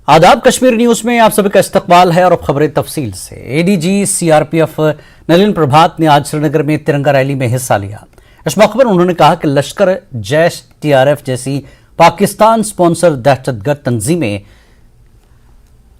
आदाब, कश्मीर न्यूज में आप सभी का इस्तकबाल है और अब खबरें तफसील से। एडीजी सीआरपीएफ नलिन प्रभात ने आज श्रीनगर में तिरंगा रैली में हिस्सा लिया। इस मौके पर उन्होंने कहा कि लश्कर जैश टीआरएफ जैसी पाकिस्तान स्पॉन्सर दहशतगर्द तंजीमें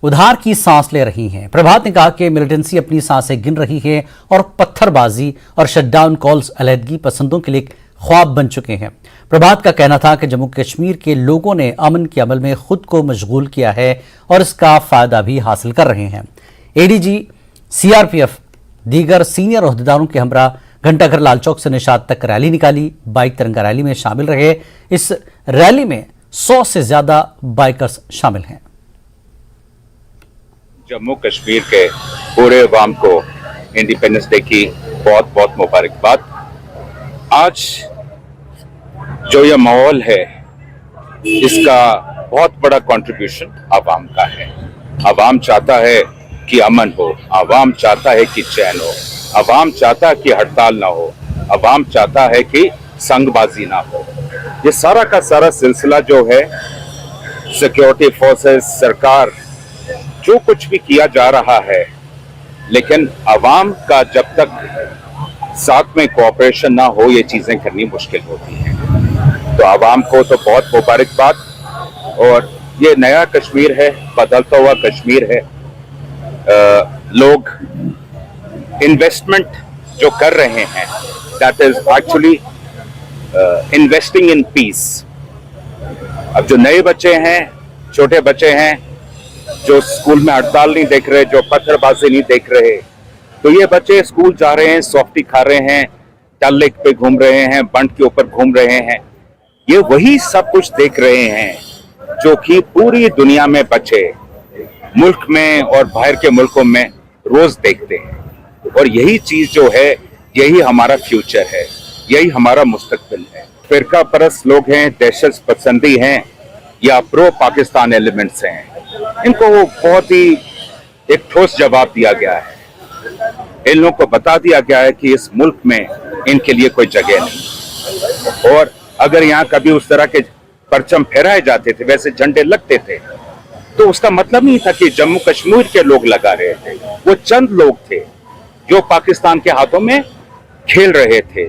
उधार की सांस ले रही हैं। प्रभात ने कहा कि मिलिटेंसी अपनी सांसें गिन रही है और पत्थरबाजी और शटडाउन कॉल्स अलहदगी पसंदों के लिए ख्वाब बन चुके हैं। प्रभात का कहना था कि जम्मू कश्मीर के लोगों ने अमन के अमल में खुद को मशगूल किया है और इसका फायदा भी हासिल कर रहे हैं। एडीजी सीआरपीएफ दीगर सीनियर ओहदेदारों के हमरा घंटाघर लाल चौक से निशात तक रैली निकाली। बाइक तिरंगा रैली में शामिल रहे। इस रैली में 100 से ज्यादा बाइकर्स शामिल हैं। जम्मू कश्मीर के पूरे अवाम को इंडिपेंडेंस डे की बहुत बहुत मुबारकबाद। आज जो यह माहौल है इसका बहुत बड़ा कंट्रीब्यूशन आवाम का है। आवाम चाहता है कि अमन हो, आवाम चाहता है कि चैन हो, आवाम चाहता है कि हड़ताल ना हो, आवाम चाहता है कि संगबाजी ना हो। ये सारा का सारा सिलसिला जो है सिक्योरिटी फोर्सेस, सरकार जो कुछ भी किया जा रहा है, लेकिन आवाम का जब तक साथ में कोऑपरेशन ना हो ये चीजें करनी मुश्किल होती हैं। तो आवाम को तो बहुत मुबारकबाद। और ये नया कश्मीर है, बदलता हुआ कश्मीर है। लोग इन्वेस्टमेंट जो कर रहे हैं that is actually investing in peace. अब जो नए बच्चे हैं, छोटे बच्चे हैं, जो स्कूल में हड़ताल नहीं देख रहे, जो पत्थरबाजी नहीं देख रहे, तो ये बच्चे स्कूल जा रहे हैं, सॉफ्टी खा रहे हैं, डल लेक पे घूम रहे हैं, बंड के ऊपर घूम रहे हैं। ये वही सब कुछ देख रहे हैं जो कि पूरी दुनिया में बच्चे मुल्क में और बाहर के मुल्कों में रोज देखते हैं। और यही चीज जो है, यही हमारा फ्यूचर है, यही हमारा मुस्तकबिल है। फिरका परस्त लोग हैं, दहशत पसंदी हैं या प्रो पाकिस्तान एलिमेंट्स हैं, इनको वो बहुत ही एक ठोस जवाब दिया गया है। इन लोगों को बता दिया गया है कि इस मुल्क में इनके लिए कोई जगह नहीं। और अगर यहाँ कभी उस तरह के परचम फहराए जाते थे, वैसे झंडे लगते थे, तो उसका मतलब नहीं था कि जम्मू कश्मीर के लोग लगा रहे थे। वो चंद लोग थे जो पाकिस्तान के हाथों में खेल रहे थे,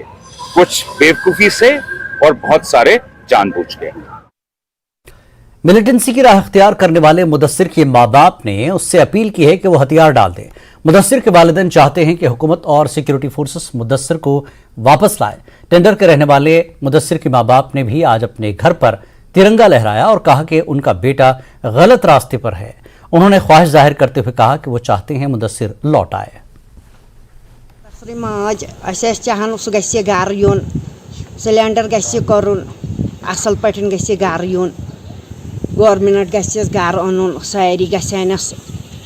कुछ बेवकूफी से और बहुत सारे जानबूझ के। मिलिटेंसी की राह अख्तियार करने वाले मुदस्सिर के माँ बाप ने उससे अपील की है कि वो हथियार डाल दे। मुदस्सिर के वालिदैन चाहते हैं कि हुकूमत और सिक्योरिटी फोर्सेस मुदस्सिर को वापस लाए। टेंडर के रहने वाले मुदस्सिर के माँ बाप ने भी आज अपने घर पर तिरंगा लहराया और कहा कि उनका बेटा गलत रास्ते पर है। उन्होंने ख्वाहिश जाहिर करते हुए कहा कि वो चाहते हैं मुदस्सिर लौट आए। चाहन सह गि गर युन, सिलेंडर गि करुन असल पठन गि गर युन, गवर्नमेंट गस गर अन, सारी गस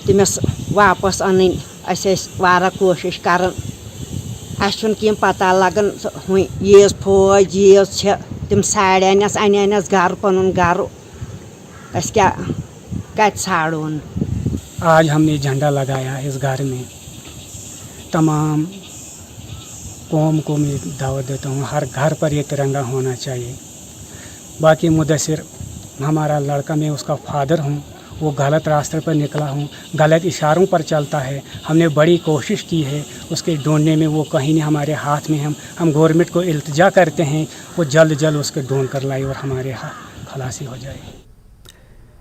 तमिस वापस अन। वारा कोशिश कर कह पता लगन यीज फौज यीज तम साड़स अनस गर पन गर क्या कत साड़ोन। आज हमने झंडा लगाया इस घर में। तमाम कौम को मैं दावत देता हूँ, हर घर पर ये तिरंगा होना चाहिए। बाकी मुदस्सिर हमारा लड़का, मैं उसका फादर हूँ, वो गलत रास्ते पर निकला हूँ, गलत इशारों पर चलता है। हमने बड़ी कोशिश की है उसके ढूंढने में, वो कहीं नहीं हमारे हाथ में। हम गवर्नमेंट को इल्तिजा करते हैं वो जल्द जल्द उसके ढूंढ कर लाई और हमारे खलासी हो जाए।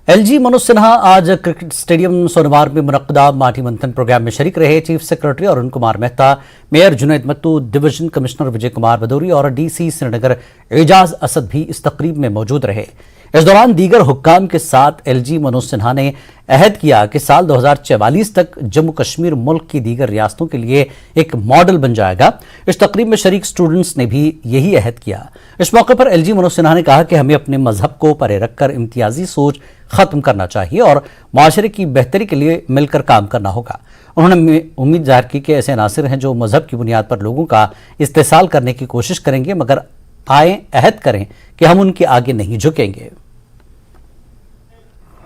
एलजी मनोज सिन्हा आज क्रिकेट स्टेडियम सोनवार में मुनक्कदा माटी मंथन प्रोग्राम में शरीक रहे। Chief secretary Arun Kumar Mehta, mayor Junaid Mattu, division commissioner Vijay Kumar Bhadauri और डीसी श्रीनगर एजाज असद भी इस तकरीब में मौजूद रहे। इस दौरान दीगर हुक्काम के साथ एलजी मनोज सिन्हा ने अहद किया कि साल 2044 तक जम्मू कश्मीर मुल्क की दीगर रियासतों के लिए एक मॉडल बन जाएगा। इस तकरीब में शरीक स्टूडेंट्स ने भी यही अहद किया। इस मौके पर एलजी मनोज सिन्हा ने कहा कि हमें अपने मजहब को परे रखकर इम्तियाजी सोच खत्म करना चाहिए और माशरे की बेहतरी के लिए मिलकर काम करना होगा। उन्होंने उम्मीद जाहिर की कि ऐसे नासिर हैं जो मजहब की बुनियाद पर लोगों का इस्तेसाल करने की कोशिश करेंगे, मगर आए अहद करें कि हम उनके आगे नहीं झुकेंगे।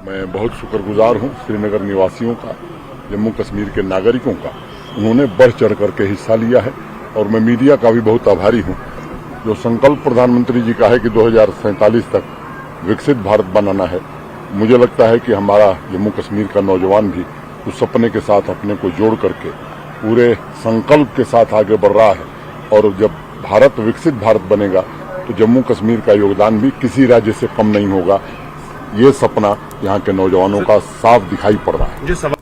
मैं बहुत शुक्रगुजार हूं श्रीनगर निवासियों का, जम्मू कश्मीर के नागरिकों का। उन्होंने बढ़ चढ़ करके हिस्सा लिया है और मैं मीडिया का भी बहुत आभारी हूं जो संकल्प प्रधानमंत्री जी का है कि 2047 तक विकसित भारत बनाना है, मुझे लगता है कि हमारा जम्मू कश्मीर का नौजवान भी उस सपने के साथ अपने को जोड़ करके पूरे संकल्प के साथ आगे बढ़ रहा है। और जब भारत विकसित भारत बनेगा तो जम्मू कश्मीर का योगदान भी किसी राज्य से कम नहीं होगा। ये सपना यहाँ के नौजवानों का साफ दिखाई पड़ रहा है।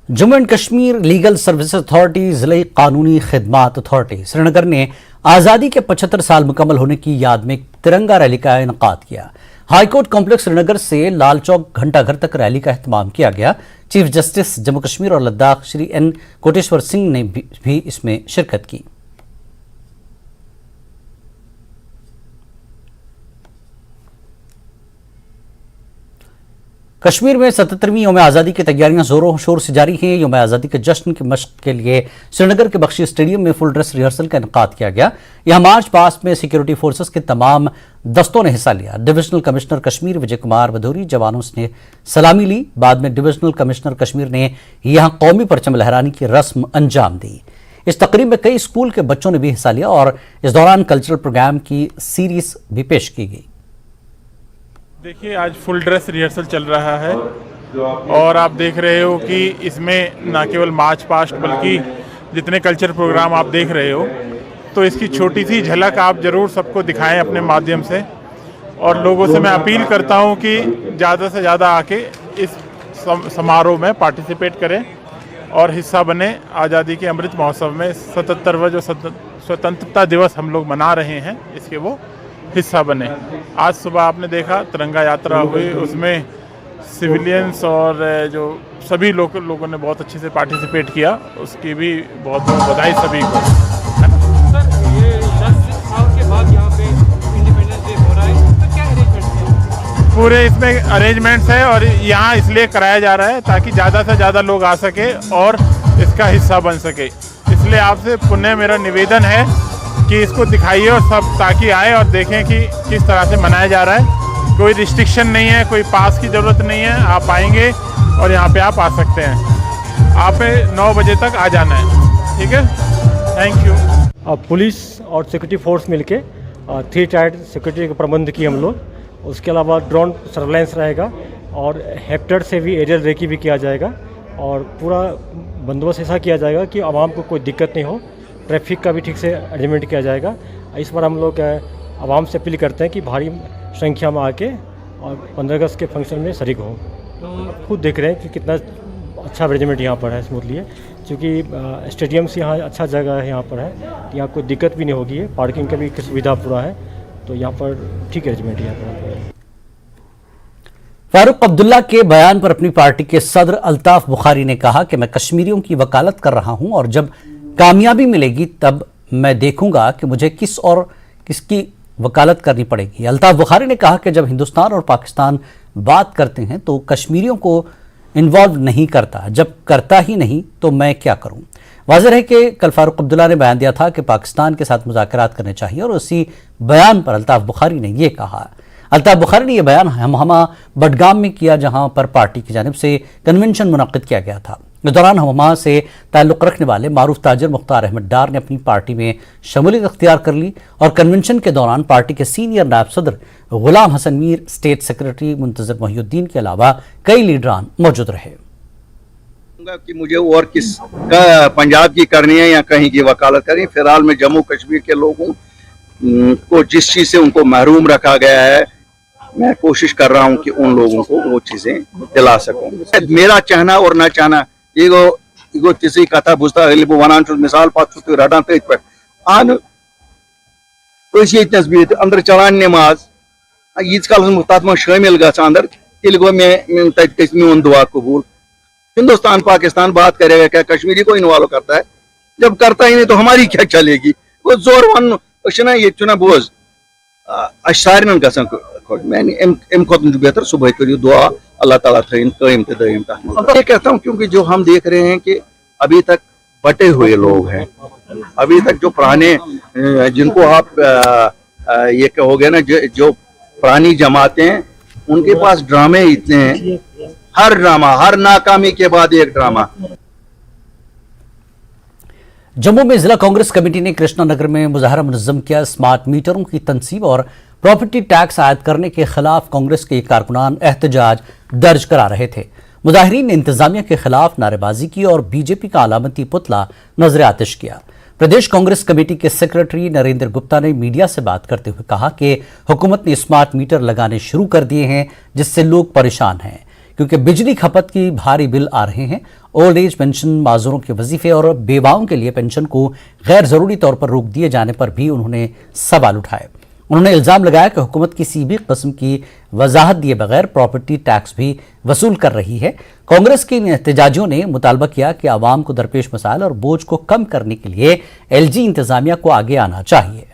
Jammu and Kashmir legal services authority जिले कानूनी खिदमात अथॉरिटी श्रीनगर ने आज़ादी के 75 साल मुकम्मल होने की याद में तिरंगा रैली का इनेकाद किया। हाईकोर्ट कॉम्प्लेक्स श्रीनगर से लाल चौक घंटाघर तक रैली का एहतमाम किया गया। चीफ जस्टिस जम्मू कश्मीर और लद्दाख श्री एन कोटेश्वर सिंह ने भी इसमें शिरकत की। कश्मीर में 77वीं यौम आज़ादी की तैयारियां जोरों शोर से जारी हैं। यौम आज़ादी के जश्न की मशक के लिए श्रीनगर के बख्शी स्टेडियम में फुल ड्रेस रिहर्सल का इनेकाद किया गया। यहां मार्च पास्ट में सिक्योरिटी फोर्सेस के तमाम दस्तों ने हिस्सा लिया। डिविजनल कमिश्नर कश्मीर विजय कुमार भदौरी जवानों ने सलामी ली। बाद में डिविजनल कमिश्नर कश्मीर ने यहां कौमी परचम लहराने की रस्म अंजाम दी। इस तकरीब में कई स्कूल के बच्चों ने भी हिस्सा लिया और इस दौरान कल्चरल प्रोग्राम की सीरीज भी पेश की गई। देखिए, आज फुल ड्रेस रिहर्सल चल रहा है और आप देख रहे हो कि इसमें ना केवल मार्च पास्ट बल्कि जितने कल्चर प्रोग्राम आप देख रहे हो तो इसकी छोटी सी झलक आप ज़रूर सबको दिखाएं अपने माध्यम से। और लोगों से मैं अपील करता हूं कि ज़्यादा से ज़्यादा आके इस समारोह में पार्टिसिपेट करें और हिस्सा बने। आज़ादी के अमृत महोत्सव में 77वां जो स्वतंत्रता दिवस हम लोग मना रहे हैं, इसके वो हिस्सा बने। आज सुबह आपने देखा तिरंगा यात्रा हुई, उसमें सिविलियंस और जो सभी लोगों ने बहुत अच्छे से पार्टिसिपेट किया। उसकी भी बहुत बहुत बधाई सभी को। सर, ये 10 साल के बाद यहाँ पे इंडिपेंडेंस डे हो रहा है, तो क्या अरेंजमेंट्स हैं? पूरे इसमें अरेंजमेंट्स है और यहाँ इसलिए कराया जा रहा है ताकि ज़्यादा से ज़्यादा लोग आ सके और इसका हिस्सा बन सके। इसलिए आपसे पुनः मेरा निवेदन है कि इसको दिखाइए और सब ताकि आए और देखें कि किस तरह से मनाया जा रहा है। कोई रिस्ट्रिक्शन नहीं है, कोई पास की ज़रूरत नहीं है। आप आएंगे और यहाँ पे आप आ सकते हैं। आप 9 बजे तक आ जाना है, ठीक है? Thank you. पुलिस और सिक्योरिटी फोर्स मिलके 3 टायर सिक्योरिटी का प्रबंध किए हम लोग। उसके अलावा ड्रोन सर्वेलेंस रहेगा और हेक्टर से भी एरियल रेकी भी किया जाएगा और पूरा बंदोबस्त ऐसा किया जाएगा कि आवाम को कोई दिक्कत नहीं हो। ट्रैफिक का भी ठीक से अरेंजमेंट किया जाएगा। इस बार हम लोग आवाम से अपील करते हैं कि भारी संख्या में आके और 15 अगस्त के फंक्शन में शरीक हों। तो खुद देख रहे हैं कि कितना अच्छा अरेंजमेंट यहाँ पर है, स्मूथली है। क्योंकि स्टेडियम से यहाँ अच्छा जगह है, यहाँ पर है, यहाँ कोई दिक्कत भी नहीं होगी। पार्किंग का भी सुविधा पूरा है, तो यहाँ पर ठीक अरेंजमेंट यहाँ पर। फारूक अब्दुल्ला के बयान पर अपनी पार्टी के सदर अल्ताफ बुखारी ने कहा कि मैं कश्मीरियों की वकालत कर रहा हूं और जब कामयाबी मिलेगी तब मैं देखूंगा कि मुझे किस और किसकी वकालत करनी पड़ेगी। अल्ताफ बुखारी ने कहा कि जब हिंदुस्तान और पाकिस्तान बात करते हैं तो कश्मीरियों को इन्वॉल्व नहीं करता, जब करता ही नहीं तो मैं क्या करूं। वाज़ेह है कि कल फारूक अब्दुल्ला ने बयान दिया था कि पाकिस्तान के साथ मुज़ाकरात करने चाहिए और उसी बयान पर अल्ताफ बुखारी ने यह कहा। अल्ताफ बुखारी ने यह बयान हमहमा बडगाम में किया, जहां पर पार्टी की जानिब से कन्वेंशन मुनक़िद किया गया था। इस दौरान हमहमा से ताल्लुक़ रखने वाले मारूफ ताजिर मुख्तार अहमद डार ने अपनी पार्टी में शमूलियत अख्तियार कर ली और कन्वेंशन के दौरान पार्टी के सीनियर नायब सदर गुलाम हसन मीर, स्टेट सेक्रेटरी मुंतज़र मोहिउद्दीन के अलावा कई लीडरान मौजूद रहे। कि मुझे और किस पंजाब की करनी है या कहीं की वकालत करनी। फिलहाल में जम्मू कश्मीर के लोगों को जिस चीज़ से उनको महरूम रखा गया है, मैं कोशिश कर रहा हूं कि उन लोगों को वो चीजें दिला सकूं। मेरा चाहना और ना चाहना इगो तिसी कथा बुझता वनान मिसाल पे रटान तथ पे आन ये अंदर चलान नमाज यीत काल तथ मे शामिल ग अंदर तेल गो मेन दुआ कबूल। हिंदुस्तान पाकिस्तान बात करेगा क्या, कश्मीरी को इन्वॉल्व करता है? जब करता ही नहीं तो हमारी क्या चलेगी? वो जोर वन ये बोझ सारे गम खुद बेहतर सुबह करियो दुआ, अल्लाह ताला थीन कायम ते दायम तक। ये कहता हूँ क्योंकि जो हम देख रहे हैं कि अभी तक बटे हुए लोग हैं, अभी तक जो पुराने जिनको आप ये कहोगे ना, जो पुरानी जमातें हैं, उनके पास ड्रामे इतने हैं। हर ड्रामा, हर नाकामी के बाद एक ड्रामा। जम्मू में जिला कांग्रेस कमेटी ने कृष्णा नगर में मुजाहरा मुनज़्ज़म किया। स्मार्ट मीटरों की तनसीब और प्रॉपर्टी टैक्स आयद करने के खिलाफ कांग्रेस के कारकुनान एहतजाज दर्ज करा रहे थे। मुजाहिरीन ने इंतजामिया के खिलाफ नारेबाजी की और बीजेपी का अलामती पुतला नजर आतिश किया। प्रदेश कांग्रेस कमेटी के सेक्रेटरी नरेंद्र गुप्ता ने मीडिया से बात करते हुए कहा कि हुकूमत ने स्मार्ट मीटर लगाने शुरू कर दिए हैं, जिससे लोग परेशान हैं क्योंकि बिजली खपत की भारी बिल आ रहे हैं। ओल्ड एज पेंशन, माजूरों के वजीफे और बेवाओं के लिए पेंशन को गैर जरूरी तौर पर रोक दिए जाने पर भी उन्होंने सवाल उठाए। उन्होंने इल्जाम लगाया कि हुकूमत किसी भी किस्म की वजाहत दिए बगैर प्रॉपर्टी टैक्स भी वसूल कर रही है। कांग्रेस के इन एहतजाजियों ने मुतालबा किया कि आवाम को दरपेश मसाइल और बोझ को कम करने के लिए एलजी इंतजामिया को आगे आना चाहिए।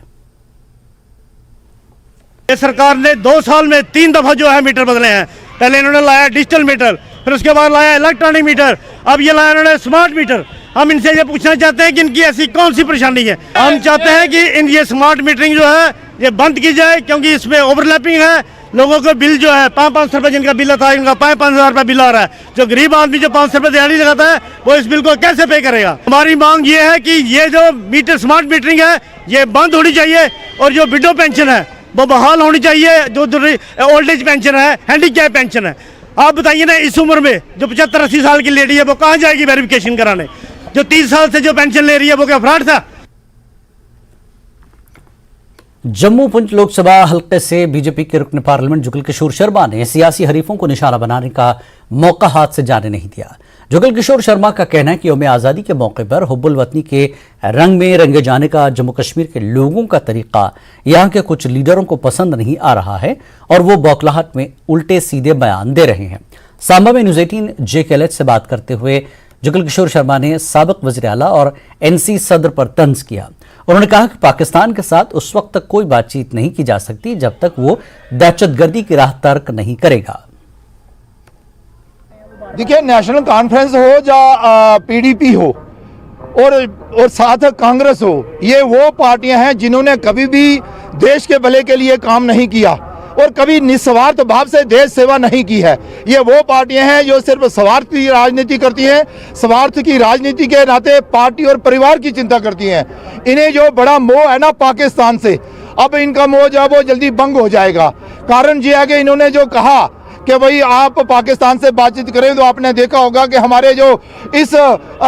सरकार ने 2 साल में 3 दफा जो है मीटर बदले हैं। पहले इन्होंने लाया डिजिटल मीटर, फिर उसके बाद लाया इलेक्ट्रॉनिक मीटर, अब ये लाया इन्होंने स्मार्ट मीटर। हम इनसे ये पूछना चाहते हैं कि इनकी ऐसी कौन सी परेशानी है। हम चाहते हैं कि ये स्मार्ट मीटरिंग जो है ये बंद की जाए, क्योंकि इसमें ओवरलैपिंग है। लोगों को बिल जो है 500 रुपये जिनका बिल आता है, इनका 5,000 रुपये बिल आ रहा है। जो गरीब आदमी जो 500 रुपये दिहाड़ी लगाता है वो इस बिल को कैसे पे करेगा। हमारी मांग ये है कि ये जो स्मार्ट मीटरिंग है ये बंद होनी चाहिए और जो विडो पेंशन है वो बहाल होनी चाहिए। जो ओल्ड एज पेंशन है, हैंडीकैप पेंशन है, आप बताइए ना, इस उम्र में जो 75-80 साल की लेडी है वो कहाँ जाएगी वेरिफिकेशन कराने। जो 30 साल से जो पेंशन ले रही है वो क्या फ्रॉड था। जम्मू पुंछ लोकसभा हल्के से बीजेपी के रुकन पार्लियामेंट जुगल किशोर शर्मा ने सियासी हरीफों को निशाना बनाने का मौका हाथ से जाने नहीं दिया। जुगल किशोर शर्मा का कहना है कि यौम आज़ादी के मौके पर हुब्बुल वतनी के रंग में रंगे जाने का जम्मू कश्मीर के लोगों का तरीका यहाँ के कुछ लीडरों को पसंद नहीं आ रहा है और वो बौखलाहट में उल्टे सीधे बयान दे रहे हैं। सांबा में न्यूज़ 18 JKLH से बात करते हुए जुगल किशोर शर्मा ने साबिक वज़ीर आला और NC सदर पर तंज किया। उन्होंने कहा कि पाकिस्तान के साथ उस वक्त तक कोई बातचीत नहीं की जा सकती जब तक वो दहशतगर्दी की राह तर्क नहीं करेगा। देखिए, नेशनल कॉन्फ्रेंस हो या PDP हो और साथ कांग्रेस हो, ये वो पार्टियां हैं जिन्होंने कभी भी देश के भले के लिए काम नहीं किया और कभी निस्वार्थ भाव से देश सेवा नहीं की है। ये वो पार्टियां हैं जो सिर्फ स्वार्थ की राजनीति करती हैं, स्वार्थ की राजनीति के नाते पार्टी और परिवार की चिंता करती हैं। इन्हें जो बड़ा मोह है ना पाकिस्तान से, अब इनका मोह जो है वो जल्दी भंग हो जाएगा। कारण ये है कि इन्होंने जो कहा कि भाई आप पाकिस्तान से बातचीत करें, तो आपने देखा होगा कि हमारे जो इस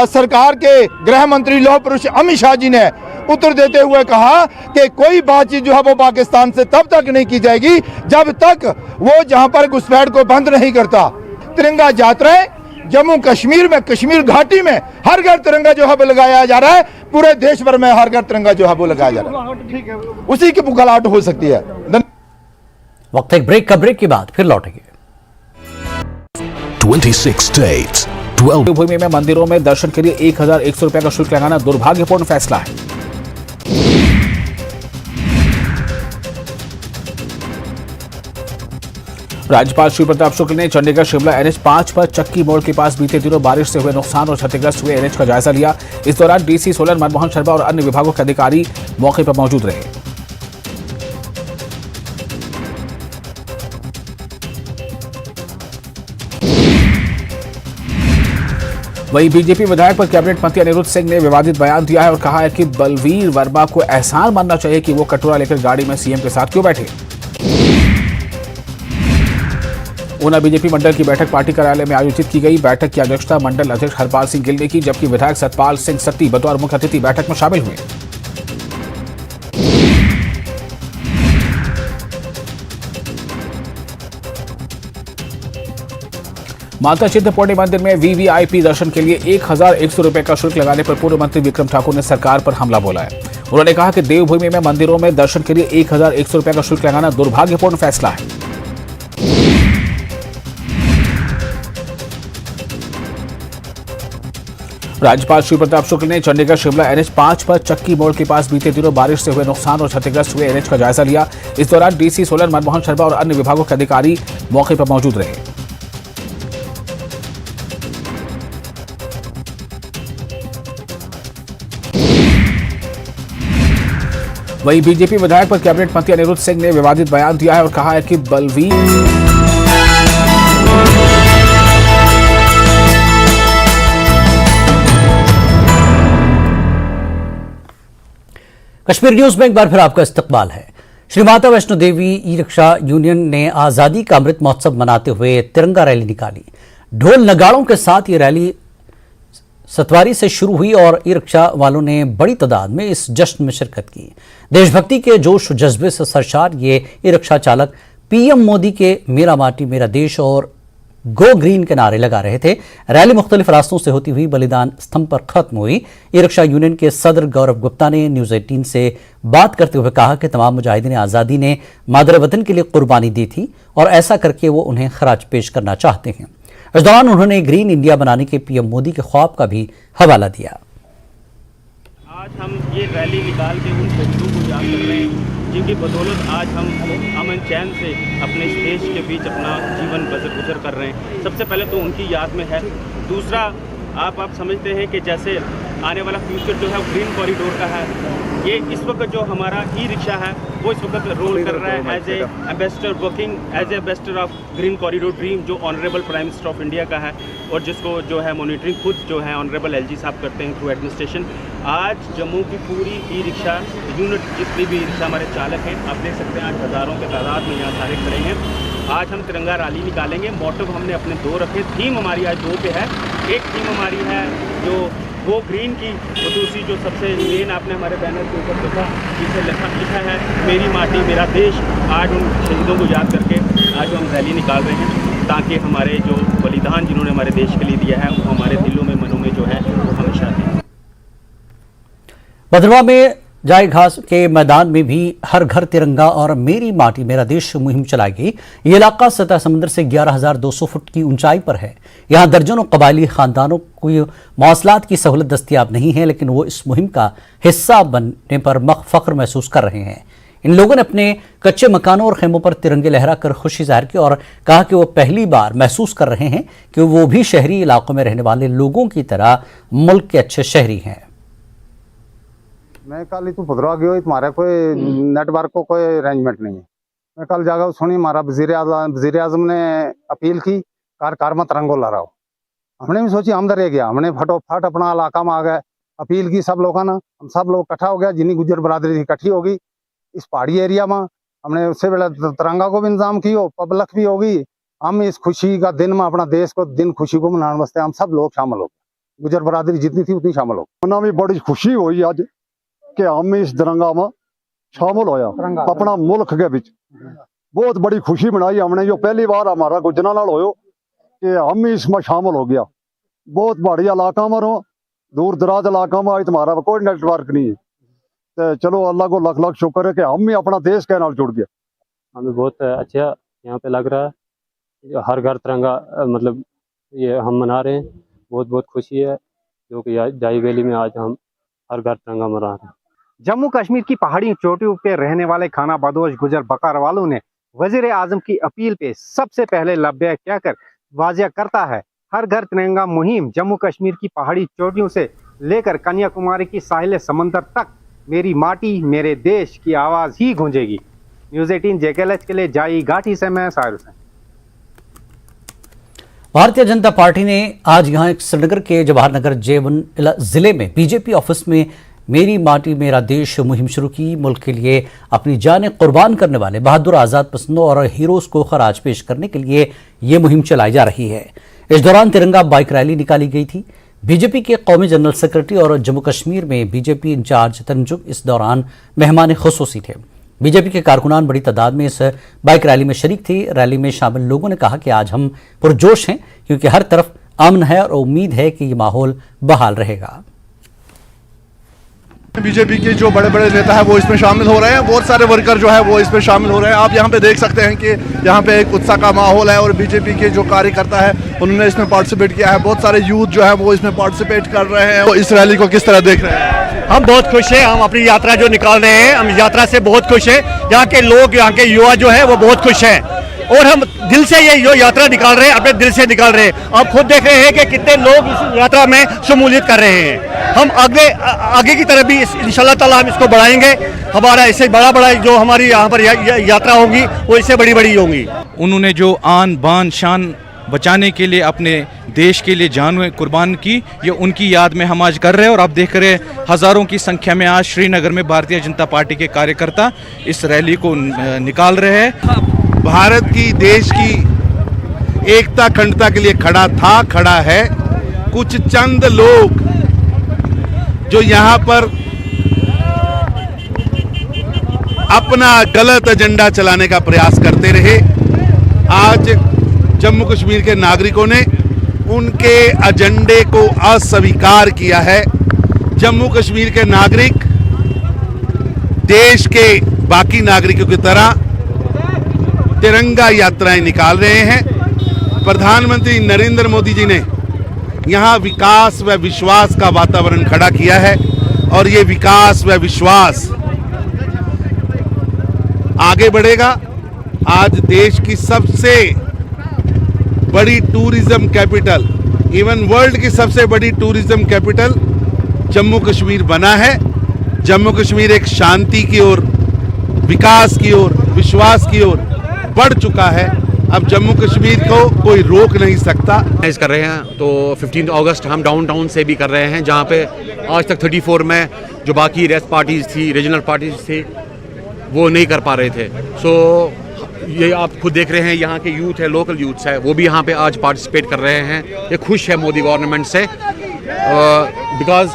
सरकार के गृह मंत्री लौह पुरुष अमित शाह जी ने उत्तर देते हुए कहा कि कोई बातचीत जो है वो पाकिस्तान से तब तक नहीं की जाएगी जब तक वो जहां पर घुसपैठ को बंद नहीं करता। तिरंगा यात्राएं जम्मू कश्मीर में, कश्मीर घाटी में हर घर तिरंगा जो है वो लगाया जा रहा है। पूरे देश भर में हर घर तिरंगा जो है वो लगाया जा रहा है। उसी की बुखलाहट हो सकती है। वक्त एक ब्रेक का, ब्रेक के बाद फिर लौटेंगे। 26 states, 12 भूमि में मंदिरों में दर्शन के लिए 1,100 रुपए का शुल्क लगाना दुर्भाग्यपूर्ण फैसला है। राज्यपाल श्री प्रताप शुक्ल ने चंडीगढ़ शिमला NH 5 पर चक्की मोड़ के पास बीते दिनों बारिश से हुए नुकसान और क्षतिग्रस्त हुए NH का जायजा लिया। इस दौरान DC सोलन मनमोहन शर्मा और अन्य विभागों के अधिकारी मौके पर मौजूद रहे। वहीं बीजेपी विधायक पर कैबिनेट मंत्री अनिरुद्ध सिंह ने विवादित बयान दिया है और कहा है कि बलवीर वर्मा को एहसान मानना चाहिए कि वो कटोरा लेकर गाड़ी में CM के साथ क्यों बैठे। ऊना बीजेपी मंडल की बैठक पार्टी कार्यालय में आयोजित की गई। बैठक की अध्यक्षता मंडल अध्यक्ष हरपाल सिंह गिल ने की, जबकि विधायक सतपाल सिंह सत्ती बतौर मुख्य अतिथि बैठक में शामिल हुए। माता चिंतपूर्णी मंदिर में VVIP दर्शन के लिए 1,100 रुपए का शुल्क लगाने पर पूर्व मंत्री विक्रम ठाकुर ने सरकार पर हमला बोला है। उन्होंने कहा कि देवभूमि में मंदिरों में दर्शन के लिए 1,100 रुपए का शुल्क लगाना दुर्भाग्यपूर्ण फैसला है। राज्यपाल श्री प्रताप शुक्ल ने चंडीगढ़ शिमला NH 5 पर चक्की मोड़ के पास बीते दिनों बारिश से हुए नुकसान और क्षतिग्रस्त हुए NH का जायजा लिया। इस दौरान DC सोलन मनमोहन शर्मा और अन्य विभागों के अधिकारी मौके पर मौजूद रहे। वहीं बीजेपी विधायक पर कैबिनेट मंत्री अनिरुद्ध सिंह ने विवादित बयान दिया है और कहा है कि बलवीर कश्मीर न्यूज में एक बार फिर आपका इस्तकबाल है। Shri Mata Vaishno Devi e rickshaw union ने आजादी का अमृत महोत्सव मनाते हुए तिरंगा रैली निकाली। ढोल नगाड़ों के साथ ये रैली सतवारी से शुरू हुई और ई रिक्शा वालों ने बड़ी तादाद में इस जश्न में शिरकत की। देशभक्ति के जोश जज्बे से सरशार ये ई रिक्शा चालक पीएम मोदी के मेरा माटी मेरा देश और गो ग्रीन के नारे लगा रहे थे। रैली मुख्तलिफ रास्तों से होती हुई बलिदान स्तंभ पर खत्म हुई। ई रिक्शा यूनियन के सदर गौरव गुप्ता ने न्यूज़ 18 से बात करते हुए कहा कि तमाम मुजाहिदीन आज़ादी ने मादर वतन के लिए कुर्बानी दी थी और ऐसा करके वो उन्हें खराज पेश करना चाहते हैं। इस दौरान उन्होंने ग्रीन इंडिया बनाने के पीएम मोदी के ख्वाब का भी हवाला दिया। आज हम ये रैली निकाल के उन शहीदों को याद कर रहे हैं जिनकी बदौलत आज हम अमन चैन से अपने इस देश के बीच अपना जीवन गुजर कर रहे हैं। सबसे पहले तो उनकी याद में है। दूसरा, आप समझते हैं कि जैसे आने वाला फ्यूचर जो है वो ग्रीन कॉरिडोर का है। ये इस वक्त जो हमारा ई रिक्शा है वो इस वक्त रोल कर रहा है as a ambassador, working as a ambassador of green corridor dream, जो honourable prime minister of India का है और जिसको जो है मॉनिटरिंग खुद जो है ऑनरेबल एलजी साहब करते हैं थ्रू एडमिनिस्ट्रेशन। आज जम्मू की पूरी ई रिक्शा यूनिट, जितनी भी ई रिक्शा हमारे चालक हैं, आप देख सकते हैं आज हज़ारों के तादाद में यहाँ सारे खड़े हैं। आज हम तिरंगा रैली निकालेंगे। मोटिव हमने अपने दो रखे, थीम हमारी आज दो पे है। एक थीम हमारी है जो वो ग्रीन की, और दूसरी जो सबसे मेन आपने हमारे बैनर के ऊपर देखा, जिसे लिखा है मेरी माटी मेरा देश। आज उन शहीदों को याद करके आज हम रैली निकाल रहे हैं ताकि हमारे जो बलिदान जिन्होंने हमारे देश के लिए दिया है वो हमारे दिलों में, मनों में जो है वो हमेशा है। भद्रवा में जाए घास के मैदान में भी हर घर तिरंगा और मेरी माटी मेरा देश मुहिम चलाई गई। ये इलाका सतह समुद्र से 11,200 फुट की ऊंचाई पर है। यहाँ दर्जनों कबायली खानदानों को मौसलात की सहूलत दस्तियाब नहीं है, लेकिन वो इस मुहिम का हिस्सा बनने पर फख्र महसूस कर रहे हैं। इन लोगों ने अपने कच्चे मकानों और खेमों पर तिरंगे लहरा कर खुशी जाहिर की और कहा कि वो पहली बार महसूस कर रहे हैं कि वो भी शहरी इलाकों में रहने वाले लोगों की तरह मुल्क के अच्छे शहरी हैं। मैं कल इतू भद्रवा गयो, तुम्हारा कोई नेटवर्क को कोई अरेंजमेंट नहीं है। मैं कल जाकर सुनी हमारा वजीर आजम ने अपील की कार में तिरंगो लहराओ। हमने भी सोची हम रह गया, हमने फटोफट अपना इलाका में आ गए, अपील की सब लोगों ने, हम सब लोग इकट्ठा हो गया, जिन्नी गुजर बरादरी इकट्ठी होगी इस पहाड़ी एरिया में। हमने उससे पहले तिरंगा को भी इंतजाम किया, पब्लिक भी होगी। हम इस खुशी का दिन में अपना देश को दिन खुशी को मनाने वास्ते हम सब लोग शामिल हो गए, गुजर बरादरी जितनी थी उतनी शामिल हो गई। मना भी बड़ी खुशी हुई आज कि हम इस तिरंगा में शामिल होया अपना मुल्क के बिच। बहुत बड़ी खुशी मनाई हमने, जो पहली बार हमारा गुजरा नाल होयो कि हम इसमें शामिल हो गया। बहुत बड़ी इलाका में रहो, दूर दराज इलाका में आज तुम्हारा कोई नेटवर्क नहीं है, तो चलो अल्लाह को लाख लाख शुक्र है कि हम ही अपना देश के नाल जुड़ गए। हमें बहुत अच्छा यहाँ पे लग रहा है, हर घर तिरंगा मतलब ये हम मना रहे हैं। बहुत बहुत खुशी है जो कि जाई वैली में आज हम हर घर तिरंगा मना रहे हैं। जम्मू कश्मीर की पहाड़ी चोटियों पे रहने वाले खाना बदोश गुजर बकर वालों ने वजीर आजम की अपील पे सबसे पहले लब्बैक कहकर वाजिया करता है हर घर तिरंगा मुहिम जम्मू कश्मीर की पहाड़ी चोटियों से लेकर कन्याकुमारी की साहिल समंदर तक मेरी माटी मेरे देश की आवाज ही गूंजेगी। न्यूज़ 18 JKLH के लिए जाई घाटी से मैं साहिल हुसैन। भारतीय जनता पार्टी ने आज यहां श्रीनगर के जवाहर नगर J1 जिले में बीजेपी ऑफिस में मेरी माटी मेरा देश मुहिम शुरू की। मुल्क के लिए अपनी जानें कुर्बान करने वाले बहादुर आज़ाद पसंदों और हीरोज को खराज पेश करने के लिए ये मुहिम चलाई जा रही है। इस दौरान तिरंगा बाइक रैली निकाली गई थी। बीजेपी के कौमी जनरल सेक्रेटरी और जम्मू कश्मीर में बीजेपी इंचार्ज तंजुक इस दौरान मेहमान खुसूसी थे। बीजेपी के कारकुनान बड़ी तादाद में इस बाइक रैली में शरीक थे। रैली में शामिल लोगों ने कहा कि आज हम पुरजोश हैं क्योंकि हर तरफ अमन है और उम्मीद है कि ये माहौल बहाल रहेगा। बीजेपी के जो बड़े बड़े नेता है वो इसमें शामिल हो रहे हैं, बहुत सारे वर्कर जो है वो इसमें शामिल हो रहे हैं। आप यहाँ पे देख सकते हैं कि यहाँ पे एक उत्साह का माहौल है और बीजेपी के जो कार्यकर्ता है उन्होंने इसमें पार्टिसिपेट किया है। बहुत सारे यूथ जो है वो इसमें पार्टिसिपेट कर रहे हैं। तो इस रैली को किस तरह देख रहे हैं? हम बहुत खुश हैं। हम अपनी यात्रा जो निकाल रहे हैं, हम यात्रा से बहुत खुश हैं। यहाँ के लोग, यहाँ के युवा जो है वो बहुत खुश हैं और हम दिल से ये जो यात्रा निकाल रहे हैं, अपने दिल से निकाल रहे हैं। आप खुद देख रहे हैं कि कितने लोग इस यात्रा में शमूलियत कर रहे हैं। हम आगे की तरफ भी इंशाल्लाह ताला हम इसको बढ़ाएंगे। हमारा इससे बड़ा जो हमारी यहाँ पर यात्रा होगी वो इससे बड़ी होंगी। उन्होंने जो आन बान शान बचाने के लिए, अपने देश के लिए जान कुर्बान की, ये उनकी याद में हम आज कर रहे हैं। और आप देख रहे हैं हज़ारों की संख्या में आज श्रीनगर में भारतीय जनता पार्टी के कार्यकर्ता इस रैली को निकाल रहे हैं। भारत की, देश की एकता अखंडता के लिए खड़ा है। कुछ चंद लोग जो यहाँ पर अपना गलत एजेंडा चलाने का प्रयास करते रहे, आज जम्मू कश्मीर के नागरिकों ने उनके एजेंडे को अस्वीकार किया है। जम्मू कश्मीर के नागरिक देश के बाकी नागरिकों की तरह तिरंगा यात्राएं निकाल रहे हैं। प्रधानमंत्री नरेंद्र मोदी जी ने यहाँ विकास व विश्वास का वातावरण खड़ा किया है और ये विकास व विश्वास आगे बढ़ेगा। आज देश की सबसे बड़ी टूरिज्म कैपिटल, इवन वर्ल्ड की सबसे बड़ी टूरिज्म कैपिटल जम्मू कश्मीर बना है। जम्मू कश्मीर एक शांति की ओर, विकास की ओर, विश्वास की ओर बढ़ चुका है। अब जम्मू कश्मीर को कोई रोक नहीं सकता। कर रहे हैं तो 15 अगस्त हम डाउनटाउन से भी कर रहे हैं, जहां पे आज तक 34 में जो बाकी रेस्ट पार्टीज थी, रीजनल पार्टीज थी, वो नहीं कर पा रहे थे। सो ये आप खुद देख रहे हैं, यहाँ के यूथ है, लोकल यूथ्स है, वो भी यहाँ पे आज पार्टिसिपेट कर रहे हैं। ये खुश है मोदी गवर्नमेंट से, बिकॉज